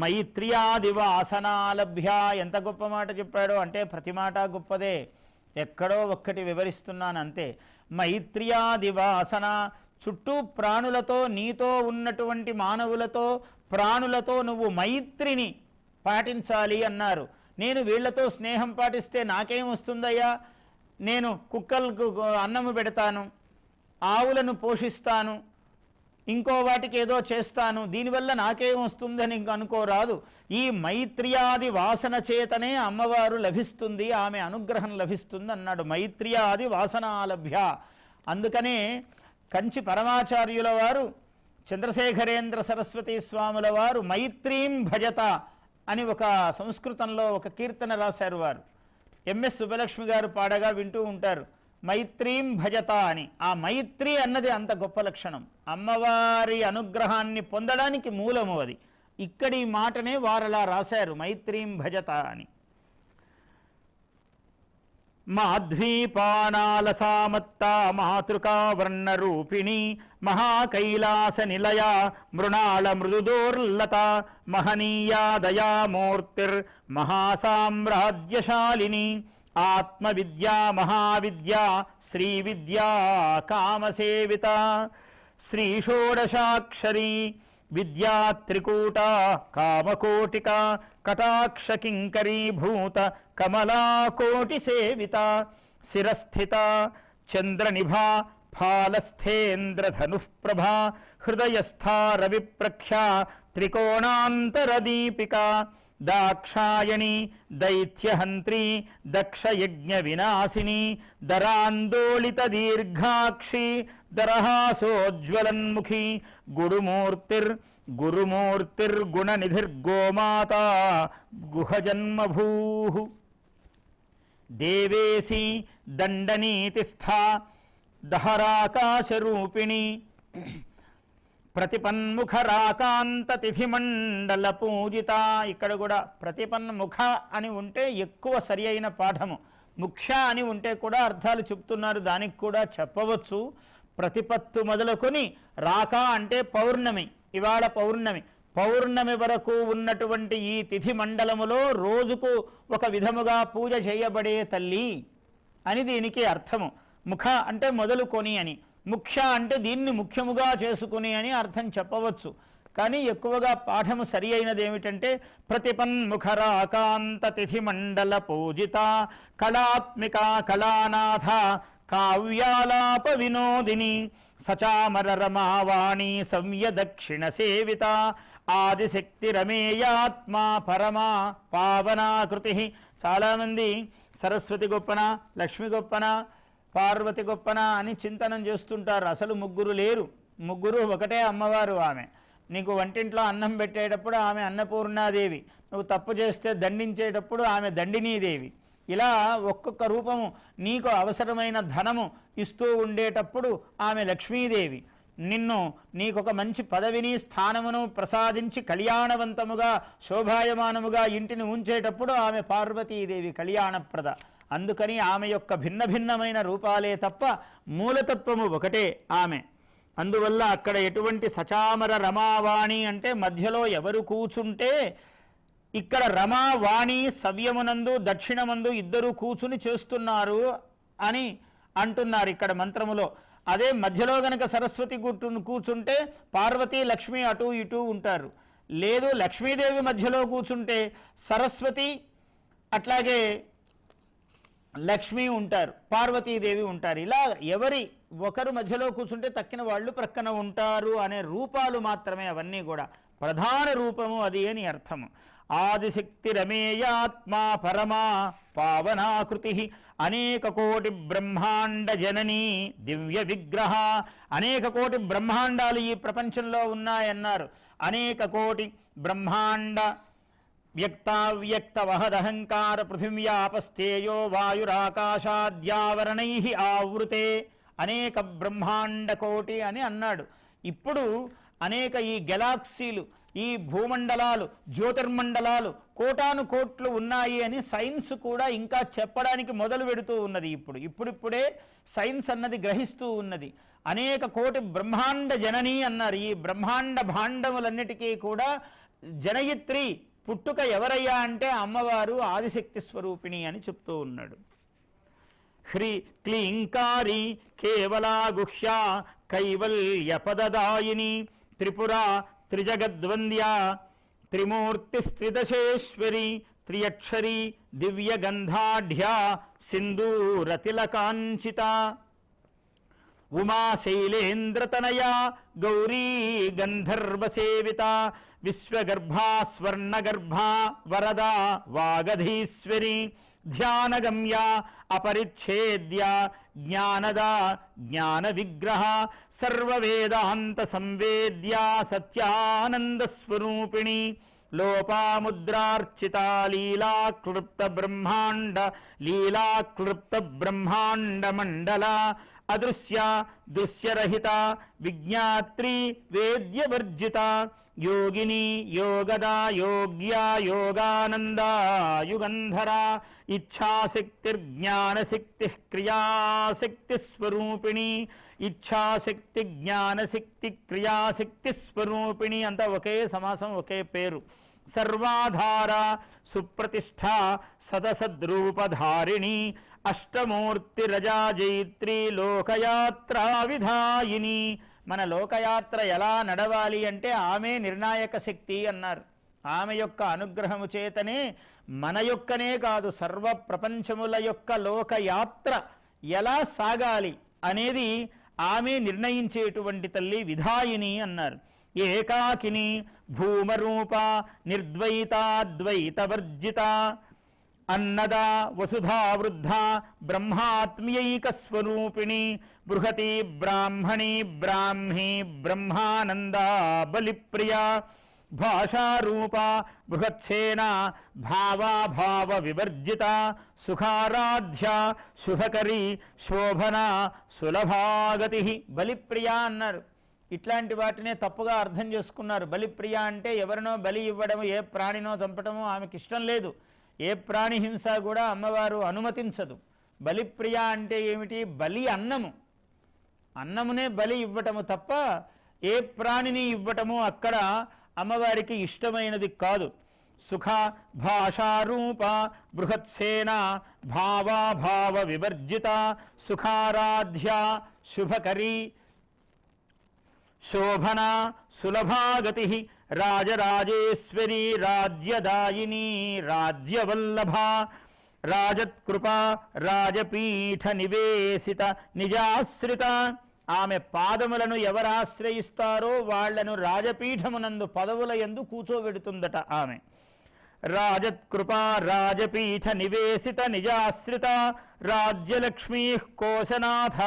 [SPEAKER 1] మైత్ర్యాదివాసనాలభ్య. ఎంత గొప్ప మాట చెప్పాడో అంటే ప్రతి మాట గొప్పదే, ఎక్కడో ఒక్కటి వివరిస్తున్నాను అంతే. మైత్ర్యాదివాసన చుట్టూ ప్రాణులతో, నీతో ఉన్నటువంటి మానవులతో, ప్రాణులతో నువ్వు మైత్రిని పాటించాలి అన్నారు. నేను వీళ్లతో స్నేహం పాటిస్తే నాకేం వస్తుందయ్యా? నేను కుక్కలకు అన్నము పెడతాను, ఆవులను పోషిస్తాను, ఇంకో వాటికి ఏదో చేస్తాను, దీనివల్ల నాకేం వస్తుందని అనుకోరాదు. ఈ మైత్ర్యాది వాసన చేతనే అమ్మవారు లభిస్తుంది, ఆమె అనుగ్రహం లభిస్తుంది అన్నాడు. మైత్ర్యాది వాసనాలభ్య. అందుకనే కంచి పరమాచార్యుల వారు, చంద్రశేఖరేంద్ర సరస్వతి స్వాముల వారు మైత్రీం భజత అని ఒక సంస్కృతంలో ఒక కీర్తన రాశారు. వారు ఎంఎస్ సుబ్బలక్ష్మి గారు పాడగా వింటూ ఉంటారు, మైత్రీం భజత అని. ఆ మైత్రి అన్నది అంత గొప్ప లక్షణం, అమ్మవారి అనుగ్రహాన్ని పొందడానికి మూలము అది. ఇక్కడి మాటనే వారలా రాశారు, మైత్రీం భజత అని. మాధ్వీపానాలసామత్తా మాతృకావర్ణరూపిణి మహాకైలాస నిలయ మృణాళ మృదుదోర్లత మహనీయా దయామూర్తిర్ మహాసామ్రాజ్యశాలిని ఆత్మవిద్యా మహావిద్యా శ్రీవిద్యా కామసేవిత శ్రీషోడశాక్షరీ విద్యా త్రికూట కామకోటిక కటాక్ష కింకరీభూత కమలాకోటి సేవిత శిరస్థిత చంద్రనిభా ఫాలస్థేంద్రధనుఃప్రభా హృదయస్థా రవిప్రఖ్యా త్రికోణాంతరదీపిక దాక్షాయణి దైత్యహంత్రి దక్షయజ్ఞ వినాశిని దరాందోళిత దీర్ఘాక్షి దరహాసోజ్వలన్ముఖి గురుమూర్తిర్గుణనిధిర్గోమాత గుహజన్మభూ దేవేసి దండనీతిస్థా దహరాకాశరూపిణి ప్రతిపన్ముఖరాకాంత తిథిమండల పూజిత. ఇక్కడ కూడా ప్రతిపన్ముఖ అని ఉంటే ఎక్కువ సరి అయిన పాఠము, ముఖ్య అని ఉంటే కూడా అర్థాలు చెప్తున్నారు, దానికి కూడా చెప్పవచ్చు. ప్రతిపత్తు మొదలుకొని రాక అంటే పౌర్ణమి, ఇవాళ పౌర్ణమి, పౌర్ణమి వరకు ఉన్నటువంటి ఈ తిథి మండలములో రోజుకు ఒక విధముగా పూజ చేయబడే తల్లి అని దీనికి అర్థము. ముఖ అంటే మొదలుకొని అని, ముఖ్య అంటే దీన్ని ముఖ్యముగా చేసుకుని అని అర్థం చెప్పవచ్చు. కానీ ఎక్కువగా పాఠము సరి అయినది ఏమిటంటే ప్రతిపన్ముఖరాకాంత తిథి మండల పూజిత కళాత్మిక కళానాథ కావ్యాలాప వినోదిని సచామర రమావాణి సవ్య దక్షిణ సేవిత ఆదిశక్తి రమేయాత్మా పరమా పావనాకృతి. చాలామంది సరస్వతి గొప్పన, లక్ష్మి గొప్పన, పార్వతి గొప్పన అని చింతనం చేస్తుంటారు. అసలు ముగ్గురు లేరు, ముగ్గురు ఒకటే అమ్మవారు. ఆమె నీకు వంటింట్లో అన్నం పెట్టేటప్పుడు ఆమె అన్నపూర్ణాదేవి, నువ్వు తప్పు చేస్తే దండించేటప్పుడు ఆమె దండినీదేవి. ఇలా ఒక్కొక్క రూపము, నీకు అవసరమైన ధనము ఇస్తూ ఉండేటప్పుడు ఆమె లక్ష్మీదేవి, నీకొక మంచి పదవిని స్థానమును ప్రసాదించి కళ్యాణవంతముగా శోభాయమానముగా ఇంటిని ఉంచేటప్పుడు ఆమె పార్వతీదేవి కళ్యాణప్రద. అందుకని ఆమె యొక్క భిన్న భిన్నమైన రూపాలే తప్ప మూలతత్వము ఒకటే ఆమె. అందువల్ల అక్కడ ఎటువంటి సచామర రమావాణి అంటే మధ్యలో ఎవరు కూచుంటే, ఇక్కడ రమావాణి సవ్యమునందు దక్షిణమందు ఇద్దరు కూచుని చేస్తున్నారు అని అంటున్నారు ఇక్కడ మంత్రములో. అదే మధ్యలో గనక సరస్వతి కూర్చుంటే పార్వతీ లక్ష్మి అటు ఇటు ఉంటారు. లేదు లక్ష్మీదేవి మధ్యలో కూర్చుంటే సరస్వతి అట్లాగే లక్ష్మి ఉంటారు, పార్వతీదేవి ఉంటారు. ఇలా ఎవరి ఒకరు మధ్యలో కూర్చుంటే తక్కిన వాళ్ళు ప్రక్కన ఉంటారు అనే రూపాలు మాత్రమే అవన్నీ కూడా. ప్రధాన రూపము అది అని అర్థము. ఆదిశక్తి రమేయాత్మా పరమా పావనాకృతి అనేక కోటి బ్రహ్మాండ జననీ దివ్య విగ్రహ. అనేక కోటి బ్రహ్మాండాలు ఈ ప్రపంచంలో ఉన్నాయన్నారు. అనేక కోటి బ్రహ్మాండ వ్యక్తావ్యక్త వహదహంకార పృథివ్యాపస్థేయో వాయురాకాశాద్యావరణై ఆవృతే. అనేక బ్రహ్మాండ కోటి అని అన్నాడు. ఇప్పుడు అనేక ఈ గెలాక్సీలు, ఈ భూమండలాలు, జ్యోతిర్మండలాలు కోటాను కోట్లు ఉన్నాయి అని సైన్స్ కూడా ఇంకా చెప్పడానికి మొదలు పెడుతూ ఉన్నది. ఇప్పుడిప్పుడే సైన్స్ అన్నది గ్రహిస్తూ ఉన్నది. అనేక కోటి బ్రహ్మాండ జనని అన్నారు. ఈ బ్రహ్మాండ భాండములన్నిటికీ కూడా జనయిత్రి, పుట్టుక ఎవరయ్యా అంటే అమ్మవారు ఆదిశక్తి స్వరూపిణి అని చెప్తూ ఉన్నాడు. క్లీంకారి కేవలా గుహ్య కైవల్యపదదాయిని త్రిపురా త్రిజగద్వంద్య త్రిమూర్తిస్త్రిదశేశ్వరి త్రియక్షరి దివ్యగంధాఢ్యా సింధూరతిలకాంచిత ఉమా శైలేంద్రతనయా గౌరీ గంధర్వసేవిత విశ్వగర్భా స్వర్ణగర్భా వరదా వాగధీశ్వరి ధ్యానగమ్య అపరిచ్ఛేద్య జ్ఞానదా జ్ఞాన విగ్రహ సర్వవేదాంత సంవేద్య సత్యానందస్వరూపిణి లోపాముద్రార్చిత లీలాక్లుప్త బ్రహ్మాండ మండల అదృశ్య దృశ్యరహిత విజ్ఞాత్రి వేద్యవర్జిత యోగిని యోగదా యోగ్యా యోగానందా యుగంధర ఇచ్ఛాశక్తిర్జ్ఞానశక్తి క్రియాశక్తి స్వరూపిణి ఇచ్ఛాశక్తి జ్ఞానశక్తి క్రియాశక్తి స్వరూపిణి అంతా ఒకే సమాసం, ఒకే పేరు. సర్వాధార సుప్రతిష్ఠ సదసద్రూపధారిణి అష్టమూర్తి రజా జైత్రి లోకయాత్రా విధాయిని. మన లోకయాత్ర ఎలా నడవాలి అంటే ఆమె నిర్ణాయక శక్తి అన్నారు. ఆమె యొక్క అనుగ్రహము చేతనే మన యొక్కనే కాదు సర్వ ప్రపంచముల యొక్క లోకయాత్ర ఎలా సాగాలి అనేది ఆమె నిర్ణయించేటువంటి తల్లి విధాయిని అన్నారు. ఏకాకిని భూమరూప నిర్ద్వైతాద్వైతవర్జిత అన్నదా వసుధా వృద్ధ బ్రహ్మాత్మీయైకస్వరూపిణి బృహతి బ్రాహ్మణి బ్రాహ్మీ బ్రహ్మానందా బలిప్రియ భాషారూప బృహత్సేన భావాభావ వివర్జిత సుఖారాధ్య శుభకరి శోభన సులభాగతి. బలిప్రియ అన్నారు. ఇట్లాంటి వాటినే తప్పుగా అర్థం చేసుకున్నారు. బలిప్రియ అంటే ఎవరినో బలి ఇవ్వడము, ఏ ప్రాణినో చంపటము ఆమెకి ఇష్టం లేదు. ఏ ప్రాణి హింస కూడా అమ్మవారు అనుమతించదు. బలిప్రియ అంటే ఏమిటి? బలి అన్నము, అన్నమునే బలి ఇవ్వటము తప్ప ఏ ప్రాణిని ఇవ్వటము అక్కడ అమ్మవారికి ఇష్టమైనది కాదు. సుఖ భాషారూప బృహత్సేన భావాభావ వివర్జిత సుఖారాధ్య శుభకరీ శోభన సులభాగతి రాజరాజేశ్వరి రాజ్యదాయిని రాజ్యవల్లభ రాజత్కృప రాజపీఠ నివేశిత నిజాశ్రిత. ఆమె పాదములను ఎవరు ఆశ్రయిస్తారో వాళ్లను రాజపీఠమునందు పదవుల యందు కూర్చోబెడుతుందట ఆమె. రాజత్కృప రాజపీఠ నివేశిత నిజాశ్రిత రాజ్యలక్ష్మీ కోశనాథ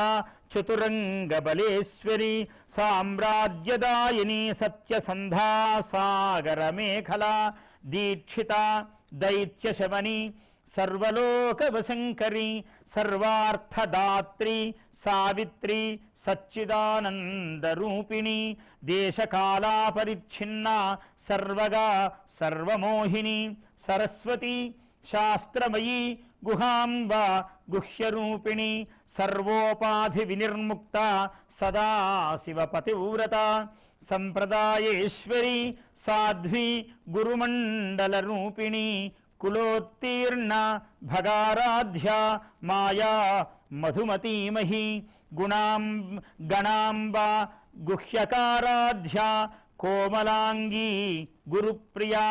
[SPEAKER 1] చతురంగ బలేశ్వరి సామ్రాజ్యదాయిని సత్యసంధా సాగర మేఖల దీక్షిత దైత్యశమని సర్వలోకవశంకరి సర్వార్థదాత్రి సావిత్రి సచ్చిదానందరూపిణి దేశకాలాపరిచ్ఛిన్న సర్వగా సర్వమోహిని సరస్వతి శాస్త్రమయీ గుహాంబ గుహ్యరూపిణి సర్వోపాధి వినిర్ముక్త సదాశివపతివ్రత సంప్రదాయేశ్వరి సాధ్వి గురుమండలరూపిణి కులోత్తీర్ణ భగారాధ్య మాయా మధుమతీమహి గణాంబ గుహ్యకారాధ్య కోమలాంగీ గురుప్రియా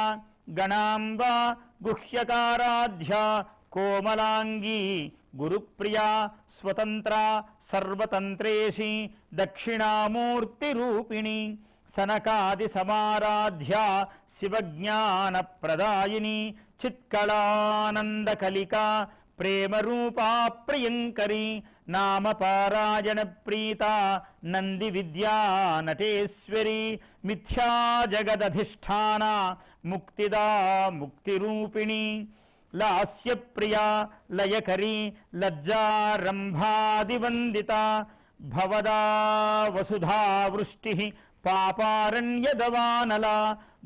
[SPEAKER 1] గణాంబ గుహ్యకారాధ్య కోమలాంగీ గురుప్రియా స్వతంత్ర సర్వతంత్రేషి దక్షిణామూర్తిరూపిణి సనకాది సమారాధ్య శివజ్ఞాన ప్రదాయిని చిత్కళానందకలికా ప్రేమరూపా ప్రియంకరి నామపారాయణ ప్రీత నంది విద్యా నటేశ్వరి మిథ్యా జగదధిష్టాన ముక్తిదా ముక్తిరూపిణి లాస్యప్రియా లయకరి లజ్జారంభాదివందిత భవదా వసుధా వృష్టి పాపారణ్యదవానల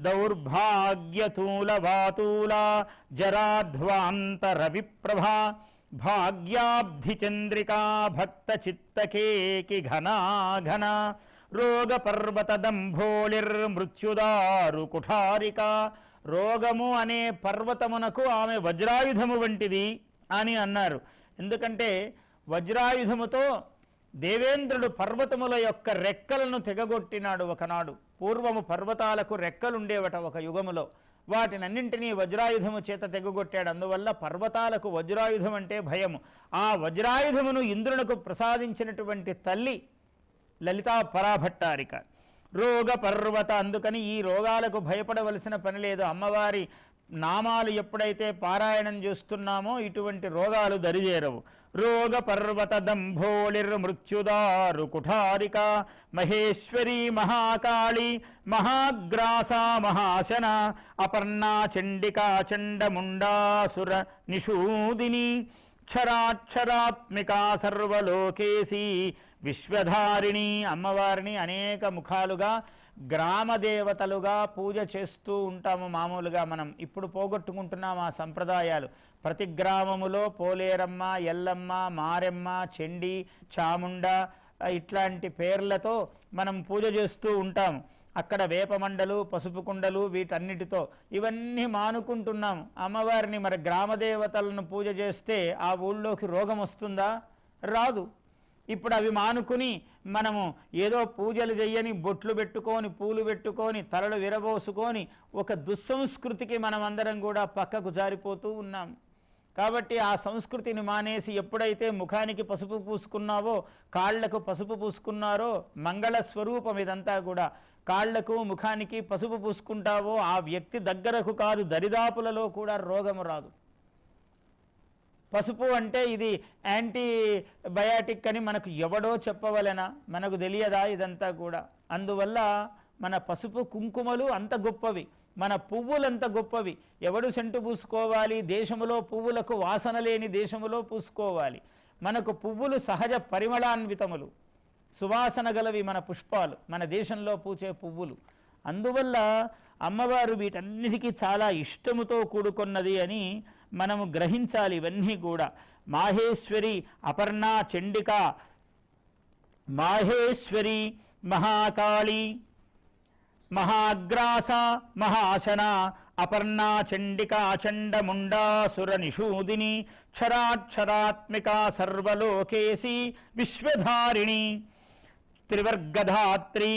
[SPEAKER 1] దౌర్భాగ్యతూలవాతూల జరాధ్వాంతరవిప్రభా భాగ్యాబ్ధిచంద్రికా భక్తచిత్తకేకి ఘనాఘన రోగపర్వతదంభోళిర్మృత్యుదారు కుఠారిక. రోగము అనే పర్వతమునకు ఆమె వజ్రాయుధము వంటిది అని అన్నారు. ఎందుకంటే వజ్రాయుధముతో దేవేంద్రుడు పర్వతముల యొక్క రెక్కలను తెగగొట్టినాడు ఒకనాడు. పూర్వము పర్వతాలకు రెక్కలుండేవట ఒక యుగములో. వాటినన్నింటినీ వజ్రాయుధము చేత తెగగొట్టాడు. అందువల్ల పర్వతాలకు వజ్రాయుధం అంటే భయము. ఆ వజ్రాయుధమును ఇంద్రునకు ప్రసాదించినటువంటి తల్లి లలితా పరాభట్టారిక. రోగ పర్వత, అందుకని ఈ రోగాలకు భయపడవలసిన పని లేదు. అమ్మవారి నామాలు ఎప్పుడైతే పారాయణం చేస్తున్నామో ఇటువంటి రోగాలు దరిచేరవు. రోగ పర్వత దంభోళిర్మృత్యుదారు కుఠారిక మహేశ్వరి మహాకాళి మహాగ్రాసా మహాశన అపర్ణా చండికా చండముండాసుర నిషూదిని క్షరాక్షరాత్మికా సర్వలోకేశీ విశ్వధారిణి. అమ్మవారిని అనేక ముఖాలుగా గ్రామ దేవతలుగా పూజ చేస్తూ ఉంటాము. మామూలుగా మనం ఇప్పుడు పోగొట్టుకుంటున్నాం ఆ సంప్రదాయాలు. ప్రతి గ్రామములో పోలేరమ్మ, ఎల్లమ్మ, మారెమ్మ, చండి, చాముండ ఇట్లాంటి పేర్లతో మనం పూజ చేస్తూ ఉంటాం. అక్కడ వేపమండలు, పసుపు కుండలు వీటన్నిటితో ఇవన్నీ మానుకుంటున్నాం. అమ్మవారిని మరి గ్రామదేవతలను పూజ చేస్తే ఆ ఊళ్ళోకి రోగం వస్తుందా? రాదు. ఇప్పుడు అవి మానుకుని మనము ఏదో పూజలు చెయ్యని బొట్లు పెట్టుకొని పూలు పెట్టుకొని తలలు విరబోసుకొని ఒక దుస్సంస్కృతికి మనమందరం కూడా పక్కకు జారిపోతూ ఉన్నాం. కాబట్టి ఆ సంస్కృతిని మానేసి ఎప్పుడైతే ముఖానికి పసుపు పూసుకున్నావో, కాళ్లకు పసుపు పూసుకున్నారో మంగళ స్వరూపం ఇదంతా కూడా. కాళ్లకు ముఖానికి పసుపు పూసుకుంటావో ఆ వ్యక్తి దగ్గరకు కాదు, దరిదాపులలో కూడా రోగము రాదు. పసుపు అంటే ఇది యాంటీబయాటిక్ అని మనకు ఎవడో చెప్పవలెనా? మనకు తెలియదా ఇదంతా కూడా? అందువల్ల మన పసుపు కుంకుమలు అంత గొప్పవి, మన పువ్వులు అంత గొప్పవి. ఎవడు సెంటు పూసుకోవాలి? దేశములో పువ్వులకు వాసన లేని దేశములో పూసుకోవాలి. మనకు పువ్వులు సహజ పరిమళాన్వితములు, సువాసన గలవి మన పుష్పాలు, మన దేశంలో పూచే పువ్వులు. అందువల్ల అమ్మవారు వీటన్నిటికీ చాలా ఇష్టముతో కూడుకున్నది అని మనము గ్రహించాలి. ఇవన్నీ కూడా మాహేశ్వరి, అపర్ణా, చండిక, మాహేశ్వరి, మహాకాళి, మహాగ్రాస, మహాశన, అపర్ణా, చండికా, చండముండాసుర నిషూదిని, క్షరాక్షరాత్మిక, సర్వలోకేసి, విశ్వధారిణి, త్రివర్గధాత్రి.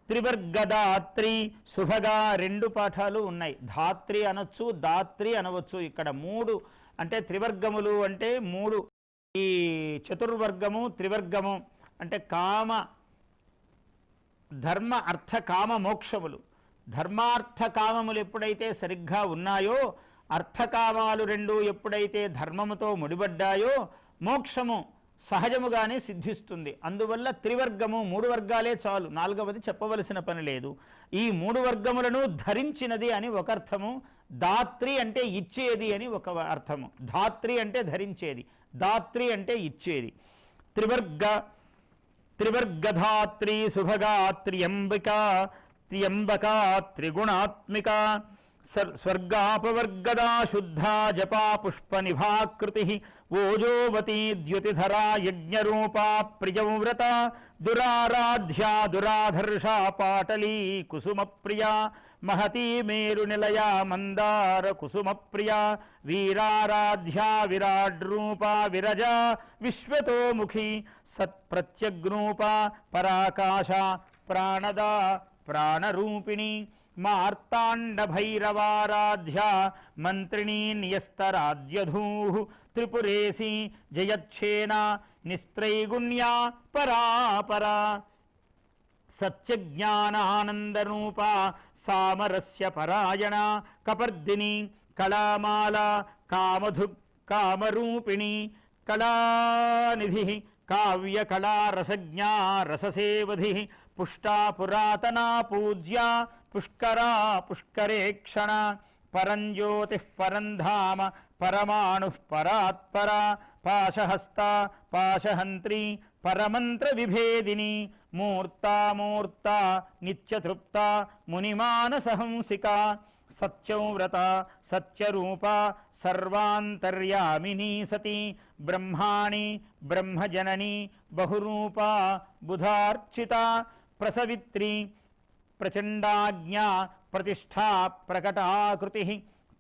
[SPEAKER 1] త్రివర్గదాత్రి శుభగా 2 పాఠాలు ఉన్నాయి. ధాత్రి అనొచ్చు, దాత్రి అనవచ్చు. ఇక్కడ 3 అంటే త్రివర్గములు అంటే 3. ఈ చతుర్వర్గము, త్రివర్గము అంటే కామ, ధర్మ, అర్థ, కామ, మోక్షములు. ధర్మార్థ కామములు ఎప్పుడైతే సరిగ్గా ఉన్నాయో, అర్థకామాలు 2 ఎప్పుడైతే ధర్మముతో ముడిపడ్డాయో, మోక్షము సహజముగానే సిద్ధిస్తుంది. అందువల్ల త్రివర్గము, 3 వర్గాలే చాలు, 4వది చెప్పవలసిన పని లేదు. ఈ 3 వర్గములను ధరించినది అని ఒక అర్థము. దాత్రి అంటే ఇచ్చేది అని ఒక అర్థము. ధాత్రి అంటే ధరించేది, దాత్రి అంటే ఇచ్చేది. త్రివర్గధాత్రి శుభగా, త్ర్యంబక, త్రిగుణాత్మిక, స్వర్గాపవర్గదా శుద్ధా, జపా పుష్ప నిభాకృతి, ఓజోవతి, ద్యుతిధరా, యజ్ఞరూపా, ప్రియవ్రత, దురారాధ్యా, దురాధర్షా, పాటలీ, కుసుమప్రియా, మహతీ, మేరునిలయా, మందార, కుసుమప్రియా, వీరారాధ్యా, విరాడ్రూపా, విరజా, విశ్వతోముఖి, సత్ప్రత్యగ్రూపా, పరాకాశ, ప్రాణదా, ప్రాణరూపిణి, మార్తాండభైరవారాధ్య, మంత్రిణీ, న్యస్తరాజ్యధూ, త్రిపురేసి, జయచ్ఛేన, నిస్త్రైగుణ్యా, పరాపరా, సత్యజ్ఞానానందరూపా, సామరస్య పరాయణ, కపర్దిని, కళామాల, కామరూపిణి, కళానిధి, కావ్యకళా, రసజ్ఞా, రససేవధి, పుష్టా, పురాతనా, పూజ్యా, పుష్కరా, పుష్కరేక్షణ, పరంజ్యోతి, పరంధామ, పరమాణు, పరాత్పర, పాశహస్త, పాశహంత్రి, పరమంత్ర విభేదిని, మూర్త, నిత్యతృప్త, మునిమానసహంసిక, సత్యవ్రత, సత్యరూప, సర్వాంతర్యామినీ సతి, బ్రహ్మాణి, బ్రహ్మజనని, బహురూప, బుధార్చిత, ప్రసవిత్రి, ప్రచండాజ్ఞా, ప్రతిష్ఠా, ప్రకటాకృతి,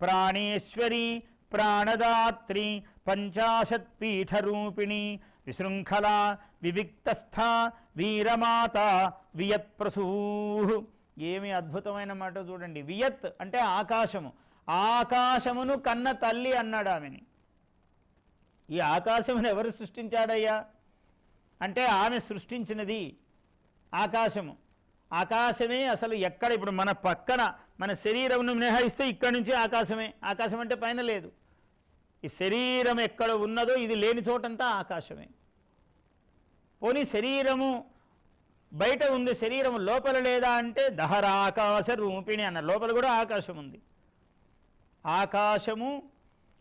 [SPEAKER 1] ప్రాణేశ్వరి, ప్రాణదాత్రి, పంచాశత్పీఠరూపిణి, విశృంఖలా, వివిక్తస్థ, వీరమాత, వియత్ప్రసూ. ఏమి అద్భుతమైన మాట చూడండి. వియత్ అంటే ఆకాశము, ఆకాశమును కన్న తల్లి అన్నాడు ఆమెని. ఈ ఆకాశమును ఎవరు సృష్టించాడయ్యా అంటే ఆమె సృష్టించినది ఆకాశము. ఆకాశమే అసలు ఎక్కడ, ఇప్పుడు మన పక్కన మన శరీరంను మినహాయిస్తే ఇక్కడి నుంచి ఆకాశమే. ఆకాశం అంటే పైన లేదు. ఈ శరీరం ఎక్కడ ఉన్నదో ఇది లేని చోటంతా ఆకాశమే. పోనీ శరీరము బయట ఉంది, శరీరం లోపల లేదా అంటే దహరాకాశ రూపిణి అన్న, లోపల కూడా ఆకాశం ఉంది. ఆకాశము,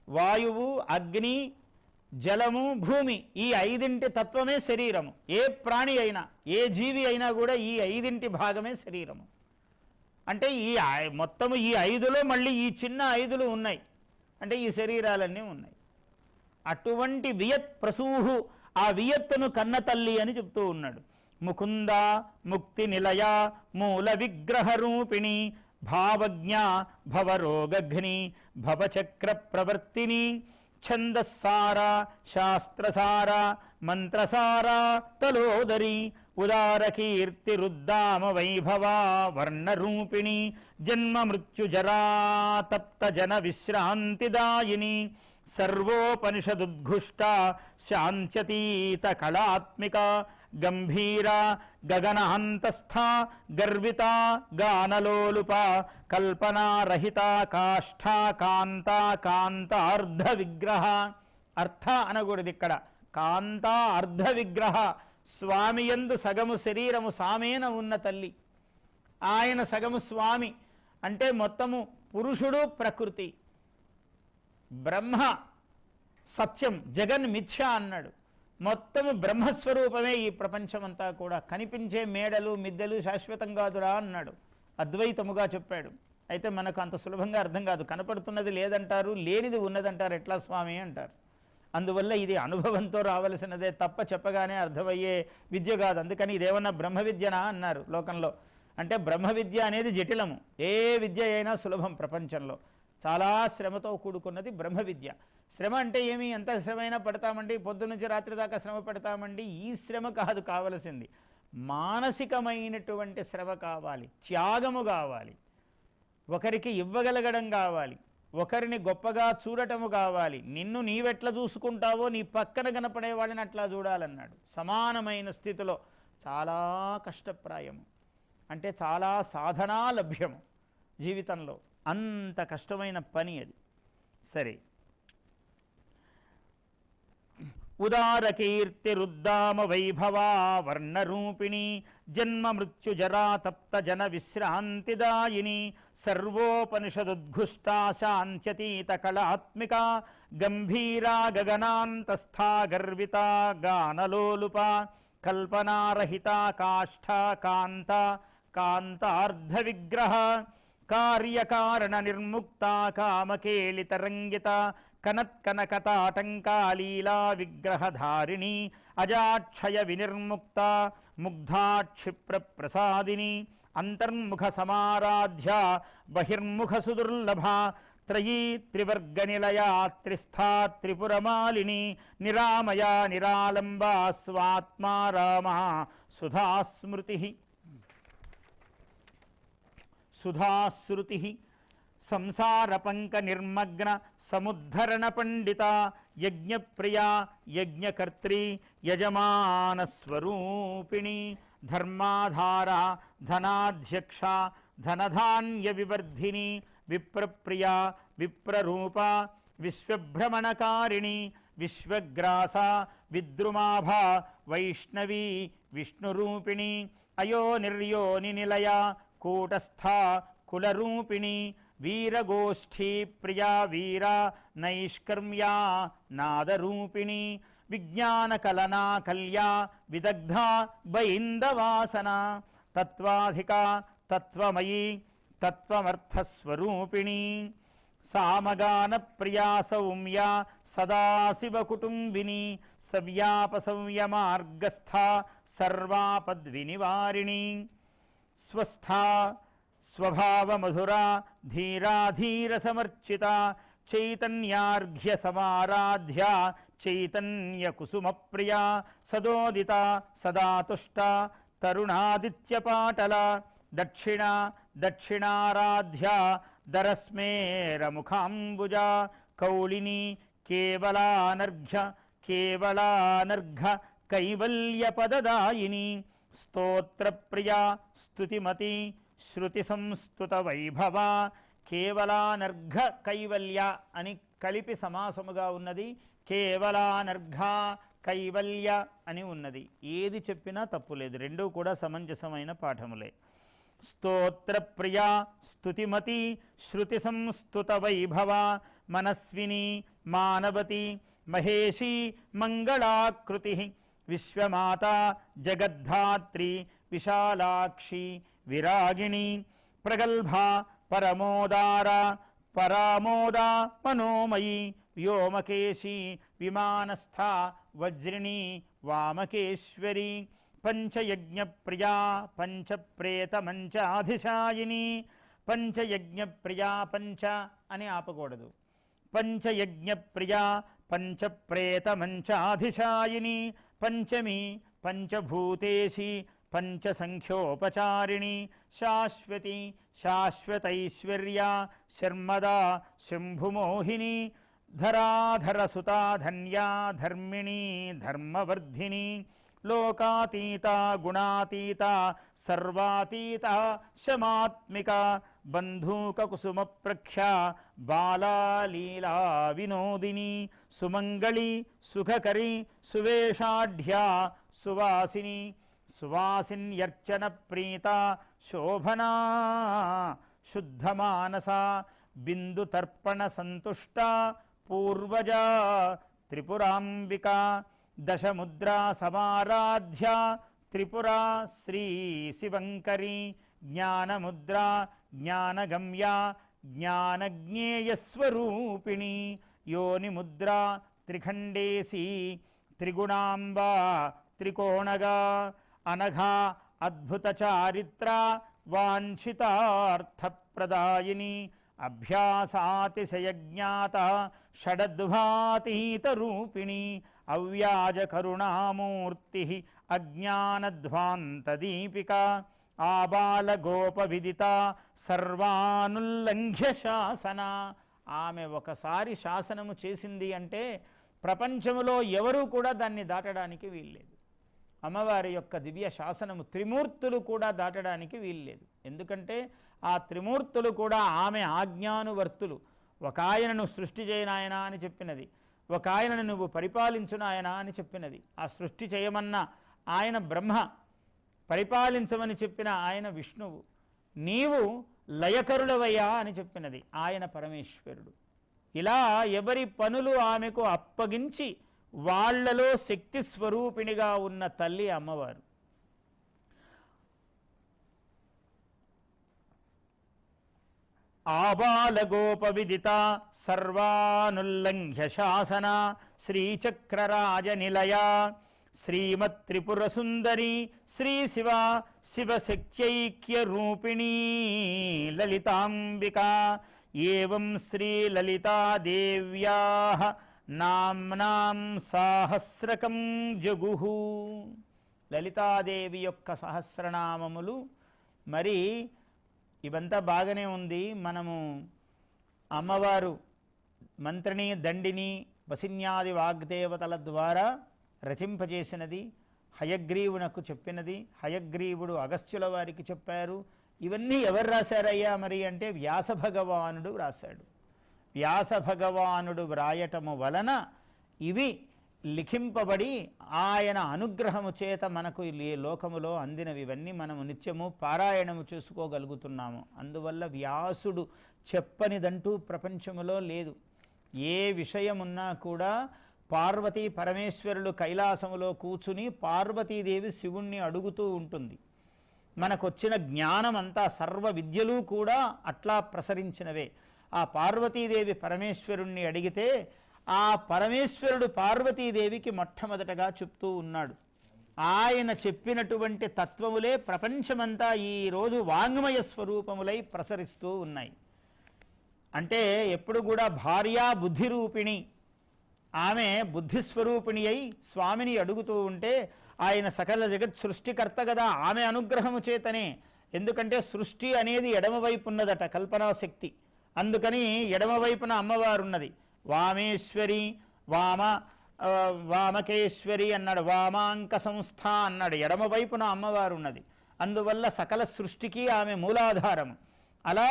[SPEAKER 1] వాయువు, అగ్ని, జలము, భూమి, ఈ 5 తత్వమే శరీరము. ఏ ప్రాణి అయినా, ఏ జీవి అయినా కూడా ఈ 5 భాగమే శరీరము. అంటే ఈ మొత్తము ఈ 5లో మళ్ళీ ఈ చిన్న 5 ఉన్నాయి, అంటే ఈ శరీరాలన్నీ ఉన్నాయి. అటువంటి వియత్ ప్రసూహు, ఆ వియత్తును కన్న తల్లి అని చెప్తూ ఉన్నాడు. ముకుంద, ముక్తి నిలయ, మూల విగ్రహ రూపిణి, భావజ్ఞ, భవరోగఘ్ని, భవచక్ర ప్రవర్తిని, ఛందస్సార, శాస్త్రసార, మంత్రసార, తలోదరి, ఉదారకీర్తిరుద్దామ వైభవా, వర్ణరూపిణి, జన్మ మృత్యుజరా తప్త జన విశ్రాంతిదాయిని, సర్వోపనిషదుద్ఘుష్ట శాంత్యతీత కళాత్మిక, గంభీర గగనాంతస్థ గర్విత గానలోలుప కల్పనారహిత కాష్ఠ కాంత కాంత అర్ధ విగ్రహ. అర్థ అనకూడదు ఇక్కడ, కాంత అర్ధ విగ్రహ. స్వామి యందు సగము శరీరము సామేన ఉన్న తల్లి, ఆయన సగము స్వామి. అంటే మొత్తము పురుషుడు ప్రకృతి, బ్రహ్మ సత్యం, జగన్ మిథ్య అన్నాడు. మొత్తము బ్రహ్మస్వరూపమే ఈ ప్రపంచమంతా కూడా. కనిపించే మేడలు మిద్దెలు శాశ్వతం కాదురా అన్నాడు, అద్వైతముగా చెప్పాడు. అయితే మనకు అంత సులభంగా అర్థం కాదు. కనపడుతున్నది లేదంటారు, లేనిది ఉన్నదంటారు, ఎట్లా స్వామి అంటారు. అందువల్ల ఇది అనుభవంతో రావలసినదే తప్ప చెప్పగానే అర్థమయ్యే విద్య కాదు. అందుకని ఇదేమన్నా బ్రహ్మ విద్యనా అన్నారు లోకంలో. అంటే బ్రహ్మ విద్య అనేది జటిలము, ఏ విద్య అయినా సులభం ప్రపంచంలో. చాలా శ్రమతో కూడుకున్నది బ్రహ్మ విద్య. శ్రమ అంటే ఏమి, ఎంత శ్రమైనా పడతామండి, పొద్దునుంచి రాత్రి దాకా శ్రమ పడతామండి. ఈ శ్రమ కాదు కావలసింది, మానసికమైనటువంటి శ్రమ కావాలి, త్యాగము కావాలి, ఒకరికి ఇవ్వగలగడం కావాలి, ఒకరిని గొప్పగా చూడటము కావాలి. నిన్ను నీవెట్లా చూసుకుంటావో నీ పక్కన కనపడే వాళ్ళని అట్లా చూడాలన్నాడు. సమానమైన స్థితిలో. చాలా కష్టప్రాయము, అంటే చాలా సాధనా లభ్యము జీవితంలో. అంత కష్టమైన పని అది. సరే, ఉదారకీర్తిరుద్దామ వైభవా వర్ణరూపిణి జన్మ మృత్యు జరా తప్త జన విశ్రాంతిదాయిని సర్వోపనిషదుద్ఘుష్టా శాంత్యతీత కళాత్మిక గంభీరా గగనాంతస్థా గర్వితా గానలోలుప కల్పనారహిత కాష్ఠ కాంత కాంతార్ధ విగ్రహ కార్యకారణ నిర్ముక్త కామకేలితరంగిత కనత్కనకతాటంకాలీలా విగ్రహధారిణి అజాక్షయ వినిర్ముక్త ముగ్ధాక్షిప్ర ప్రసాదిని అంతర్ముఖ సమారాధ్య బహిర్ముఖ సుదుర్లభ త్రయీ త్రివర్గనిలయా త్రిస్థా త్రిపురమాలిని నిరామయా నిరాలంబా స్వాత్మా రామ సుధాస్మృతి. సుధాశ్రుతి సంసారపంక నిర్మగ్న సముద్ధరణ పండిత యజ్ఞప్రియా యజ్ఞకర్త్రీ యజమానస్వరూపిణి ధర్మాధార ధనాధ్యక్ష ధనధాన్య వివర్ధిని విప్రప్రియా విప్రరూప విశ్వభ్రమణకారిణి విశ్వగ్రాస విద్రుమాభ వైష్ణవీ విష్ణురూపిణి అయో నిర్యోని నిలయ కూటస్థ కులరూపిణి వీరగోష్ఠీ ప్రియా వీర నైష్కర్మ్యా నాదరూపిణి విజ్ఞానకలనా కల్యా విదగ్ధ బైందవాసన తత్వాధిక తత్వమయీ తత్వమర్థస్వరూపిణి సామగాన ప్రియా సౌమ్య సదాశివకుటుంబిని సవ్యాపసవ్యమార్గస్థ సర్వాపద్వినివారిణి స్వస్థా స్వభావమధురా ధీరాధీర సమర్చిత చైతన్యార్ఘ్య సమారాధ్య చైతన్య కుసుమ ప్రియా సదోదిత సదాతుష్ట తరుణాదిత్యపాటల దక్షిణ దక్షిణారాధ్య దరస్మేరముఖాంబుజ కౌళిని కేవలానర్ఘ్య కేవలానర్ఘ కైవల్యపదదాయిని స్తోత్రప్రియా స్తుతిమతి శృతి సంస్తుత వైభవ కేవలానర్ఘ కైవల్య అని కలిపి సమాసముగా ఉన్నది. కేవలానర్ఘ కైవల్య అని ఉన్నది. ఏది చెప్పినా తప్పులేదు, రెండూ కూడా సమంజసమైన పాఠములే. స్తోత్రప్రియా స్తుతిమతి శృతి సంస్తుత వైభవ మనస్విని మానవతి మహేషి మంగళాకృతి విశ్వమాత జగద్ధాత్రి విశాలాక్షి విరాగిణి ప్రగల్భ పరమోదార పరామోదా మనోమయీ వ్యోమకేశి విమానస్థ వజ్రిణి వామకేశ్వరి పంచయజ్ఞప్రియా పంచప్రేతమంచాధిశాయిని పంచయజ్ఞప్రియా పంచ అని ఆపకూడదు. పంచయజ్ఞప్రియా పంచప్రేతమంచాధిశాయిని పంచమి పంచభూతేశి పంచసంఖ్యోపచారిణి శాశ్వతి శాశ్వతైశ్వర్యా శర్మదా శంభుమోహిని ధరాధరసుతా ధన్యా ధర్మిణీ ధర్మవర్ధిని లోకాతీత గుణాతీత సర్వాతీత శమాత్మిక బంధూక కుసుమ ప్రఖ్య బాలాలీలా వినోదిని సుమంగళి సుఖకరి సువేషాఢ్య సువాసిని సువాసిన్యర్చన ప్రీత శోభనా శుద్ధమానస బిందుతర్పణ సంతుష్ట పూర్వజ త్రిపురాంబిక దశముద్రా సమారాధ్య త్రిపురా శ్రీ శివంకరి జ్ఞానముద్రా జ్ఞానగమ్య జ్ఞానజ్ఞేయస్వరూపిణి యోనిముద్రా త్రిఖండేసి త్రిగుణాంబా త్రికోణగా అనఘా అద్భుత చారిత్ర వాంఛితార్థప్రదాయిని అభ్యాసాతిశయజ్ఞాత షడద్వాతీతరూపిణి అవ్యాజ కరుణామూర్తి అజ్ఞానధ్వాంతదీపిక ఆబాలగోపవిదిత సర్వానుల్లంఘ్య శాసన. ఆమె ఒకసారి శాసనము చేసింది అంటే ప్రపంచంలో ఎవరూ కూడా దాన్ని దాటడానికి వీల్లేదు. అమ్మవారి యొక్క దివ్య శాసనము త్రిమూర్తులు కూడా దాటడానికి వీల్లేదు. ఎందుకంటే ఆ త్రిమూర్తులు కూడా ఆమె ఆజ్ఞానువర్తులు. ఒక ఆయనను సృష్టి చేయనాయన అని చెప్పినది, ఒక ఆయనను నువ్వు పరిపాలించునాయన అని చెప్పినది. ఆ సృష్టి చేయమన్న ఆయన బ్రహ్మ, పరిపాలించమని చెప్పిన ఆయన విష్ణువు, నీవు లయకరులవయ్యా అని చెప్పినది ఆయన పరమేశ్వరుడు. ఇలా ఎవరి పనులు ఆమెకు అప్పగించి వాళ్లలో శక్తి స్వరూపిణిగా ఉన్న తల్లి అమ్మవారు. ఆబాలగోపవిదిత సర్వానుల్లంఘ్య శాసన శ్రీచక్రరాజనిలయ శ్రీమత్త్రిపురసుందరి శ్రీ శివ శివశక్త్యైక్యరూపిణీ లలితాంబిక. ఏవం శ్రీలలితాదేవ్యాః నామ్నాం సాహస్రకం జగుః. లలితాదేవి యొక్క సహస్రనామములు. మరి ఇవంతా బాగానే ఉంది. మనము అమ్మవారు మంత్రిని దండిని వసిన్యాది వాగ్దేవతల ద్వారా రచింపజేసినది, హయగ్రీవునకు చెప్పినది, హయగ్రీవుడు అగస్త్యుల వారికి చెప్పారు. ఇవన్నీ ఎవరు రాశారయ్యా మరి అంటే వ్యాస భగవానుడు రాశాడు. వ్యాస భగవానుడు వ్రాయటము వలన ఇవి లిఖింపబడి ఆయన అనుగ్రహము చేత మనకు ఈ లోకములో అందినవి. ఇవన్నీ మనము నిత్యము పారాయణము చేసుకోగలుగుతున్నాము. అందువల్ల వ్యాసుడు చెప్పనిదంటూ ప్రపంచములో లేదు. ఏ విషయమున్నా కూడా పార్వతీ పరమేశ్వరులు కైలాసములో కూర్చుని పార్వతీదేవి శివుణ్ణి అడుగుతూ ఉంటుంది. మనకొచ్చిన జ్ఞానమంతా సర్వ విద్యలు కూడా అట్లా ప్రసరించినవే. ఆ పార్వతీదేవి పరమేశ్వరుణ్ణి అడిగితే ఆ పరమేశ్వరుడు పార్వతీదేవికి మొట్టమొదటగా చెప్తూ ఉన్నాడు. ఆయన చెప్పినటువంటి తత్వములే ప్రపంచమంతా ఈరోజు వాంగ్మయ స్వరూపములై ప్రసరిస్తూ ఉన్నాయి. అంటే ఎప్పుడు కూడా భార్యా బుద్ధిరూపిణి, ఆమె బుద్ధిస్వరూపిణి అయి స్వామిని అడుగుతూ ఉంటే ఆయన సకల జగత్ సృష్టికర్త కదా, ఆమె అనుగ్రహము చేతనే. ఎందుకంటే సృష్టి అనేది ఎడమవైపు ఉన్నదట, కల్పనాశక్తి. అందుకని ఎడమవైపున అమ్మవారు ఉన్నది. వామేశ్వరి వామకేశ్వరి అన్నాడు, వామాంక సంస్థ అన్నాడు. ఎడమవైపున అమ్మవారు ఉన్నది. అందువల్ల సకల సృష్టికి ఆమె మూలాధారము. అలా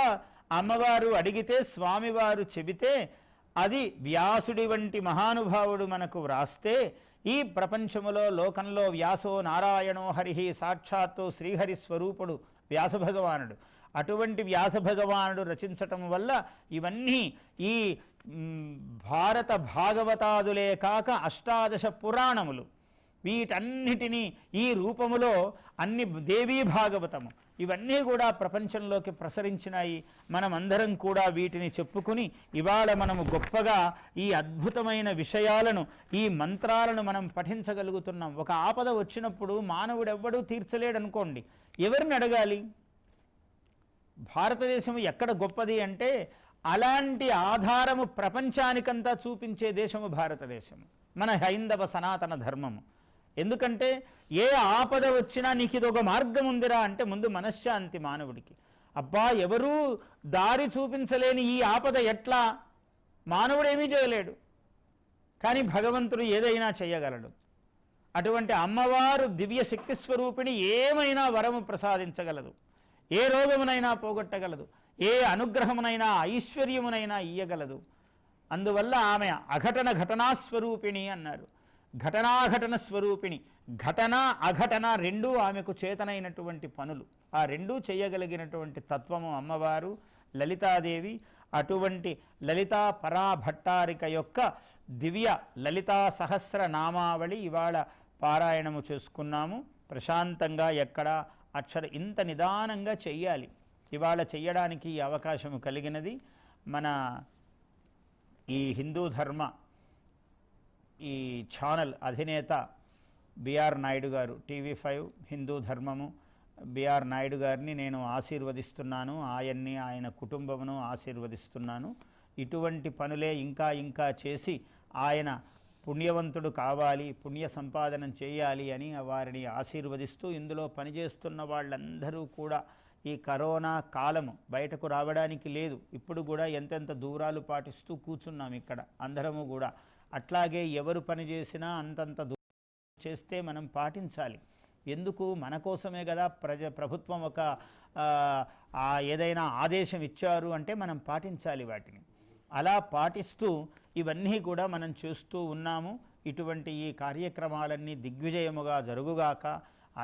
[SPEAKER 1] అమ్మవారు అడిగితే స్వామివారు చెబితే అది వ్యాసుడి వంటి మహానుభావుడు మనకు వ్రాస్తే ఈ ప్రపంచములో లోకంలో వ్యాసో నారాయణో హరి, సాక్షాత్తు శ్రీహరి స్వరూపుడు వ్యాస భగవానుడు. అటువంటి వ్యాస భగవానుడు రచించటం వల్ల ఇవన్నీ ఈ భారత భాగవతాదులే కాక అష్టాదశ పురాణములు, వీటన్నిటినీ ఈ రూపములో అన్ని దేవీ భాగవతము ఇవన్నీ కూడా ప్రపంచంలోకి ప్రసరించినాయి. మనమందరం కూడా వీటిని చెప్పుకుని ఇవాళ మనము గొప్పగా ఈ అద్భుతమైన విషయాలను, ఈ మంత్రాలను మనం పఠించగలుగుతున్నాం. ఒక ఆపద వచ్చినప్పుడు మానవుడెవ్వడూ తీర్చలేడనుకోండి, ఎవరిని అడగాలి? భారతదేశం ఎక్కడ గొప్పది అంటే అలాంటి ఆధారము ప్రపంచానికంతా చూపించే దేశము భారతదేశము, మన హైందవ సనాతన ధర్మము. ఎందుకంటే ఏ ఆపద వచ్చినా నీకు ఇదొక మార్గం ఉందిరా అంటే ముందు మనశ్శాంతి మానవుడికి. అబ్బా ఎవరూ దారి చూపించలేని ఈ ఆపద ఎట్లా? మానవుడు ఏమీ చేయలేడు, కానీ భగవంతుడు ఏదైనా చేయగలడు. అటువంటి అమ్మవారు దివ్య శక్తి స్వరూపిణి ఏమైనా వరము ప్రసాదించగలదు, ఏ రోగమునైనా పోగొట్టగలదు, ఏ అనుగ్రహమునైనా ఐశ్వర్యమునైనా ఇయ్యగలదు. అందువల్ల ఆమె ఘటనాస్వరూపిణి అన్నారు. ఘటనాఘటన స్వరూపిణి. ఘటన అఘటన రెండూ ఆమెకు చేతనైనటువంటి పనులు. ఆ రెండూ చేయగలిగినటువంటి తత్వము అమ్మవారు లలితాదేవి. అటువంటి లలితా పరాభట్టారిక యొక్క దివ్య లలితా సహస్రనామావళి ఇవాళ పారాయణము చేసుకున్నాము. ప్రశాంతంగా ఎక్కడ ఇంత నిదానంగా చెయ్యాలి. ఇవాళ చెయ్యడానికి ఈ అవకాశము కలిగినది మన ఈ హిందూ ధర్మ ఈ ఛానల్ అధినేత బిఆర్ నాయుడు గారు, TV5 హిందూ ధర్మము బిఆర్ నాయుడు గారిని నేను ఆశీర్వదిస్తున్నాను. ఆయన్ని, ఆయన కుటుంబమును ఆశీర్వదిస్తున్నాను. ఇటువంటి పనులే ఇంకా చేసి ఆయన పుణ్యవంతుడు కావాలి, పుణ్య సంపాదనం చేయాలి అని వారిని ఆశీర్వదిస్తూ, ఇందులో పనిచేస్తున్న వాళ్ళందరూ కూడా ఈ కరోనా కాలము బయటకు రావడానికి లేదు. ఇప్పుడు కూడా ఎంతెంత దూరాలు పాటిస్తూ కూర్చున్నాం ఇక్కడ అందరము కూడా. అట్లాగే ఎవరు పని చేసినా అంతంత దూరం చేస్తే మనం పాటించాలి. ఎందుకు? మన కోసమే కదా ప్రభుత్వం ఒక ఏదైనా ఆదేశం ఇచ్చారు అంటే మనం పాటించాలి వాటిని. అలా పాటిస్తూ ఇవన్నీ కూడా మనం చేస్తూ ఉన్నాము. ఇటువంటి ఈ కార్యక్రమాలన్నీ దిగ్విజయముగా జరుగుగాక,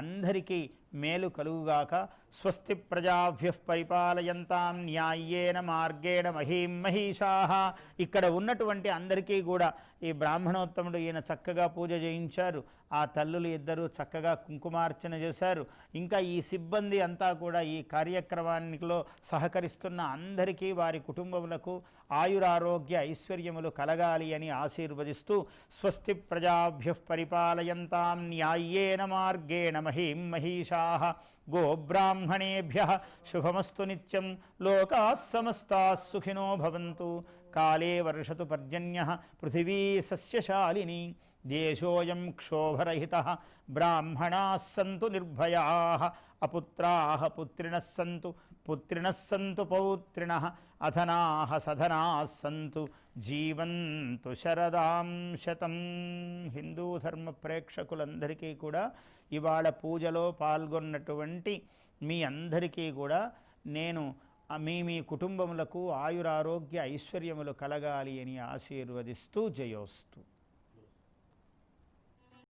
[SPEAKER 1] అందరికీ మేలు కలుగుగాక. స్వస్తి ప్రజాభ్యః పరిపాలయంతాం న్యాయ్యేన మార్గేణ మహీం మహిషాః. ఇక్కడ ఉన్నటువంటి అందరికీ కూడా ఈ బ్రాహ్మణోత్తముడు ఈయన చక్కగా పూజ చేయించారు. ఆ తల్లులు ఇద్దరు చక్కగా కుంకుమార్చన చేశారు. ఇంకా ఈ సిబ్బంది అంతా కూడా ఈ కార్యక్రమానిలో సహకరిస్తున్న అందరికీ, వారి కుటుంబములకు ఆయురారోగ్య ఐశ్వర్యములు కలగాలి అని ఆశీర్వదిస్తూ, స్వస్తి ప్రజాభ్యః పరిపాలయంతాం న్యాయ్యేన మార్గేణ మహీం మహిషాః. గోబ్రాహ్మణేభ్యః శుభమస్తు నిత్యం. లోకాః సమస్తాః సుఖినో భవంతు. కాలే వర్షతు పర్జన్యః పృథివీ సస్యశాలిని. దేశోయం క్షోభరహితః. బ్రాహ్మణాః సంతు నిర్భయాః. అపుత్రాః పుత్రిణః సంతు. పుత్రిణః సంతు పౌత్రిణః. అధనాః సధనాః సంతు. జీవంతు శరదాం శతం. హిందూ ధర్మ ప్రేక్షకులందరికీ కూడా ఇవాళ పూజలో పాల్గొన్నటువంటి మీ అందరికీ కూడా నేను మీ కుటుంబములకు ఆయురారోగ్య ఐశ్వర్యములు కలగాలి అని ఆశీర్వదిస్తూ జయోస్తు.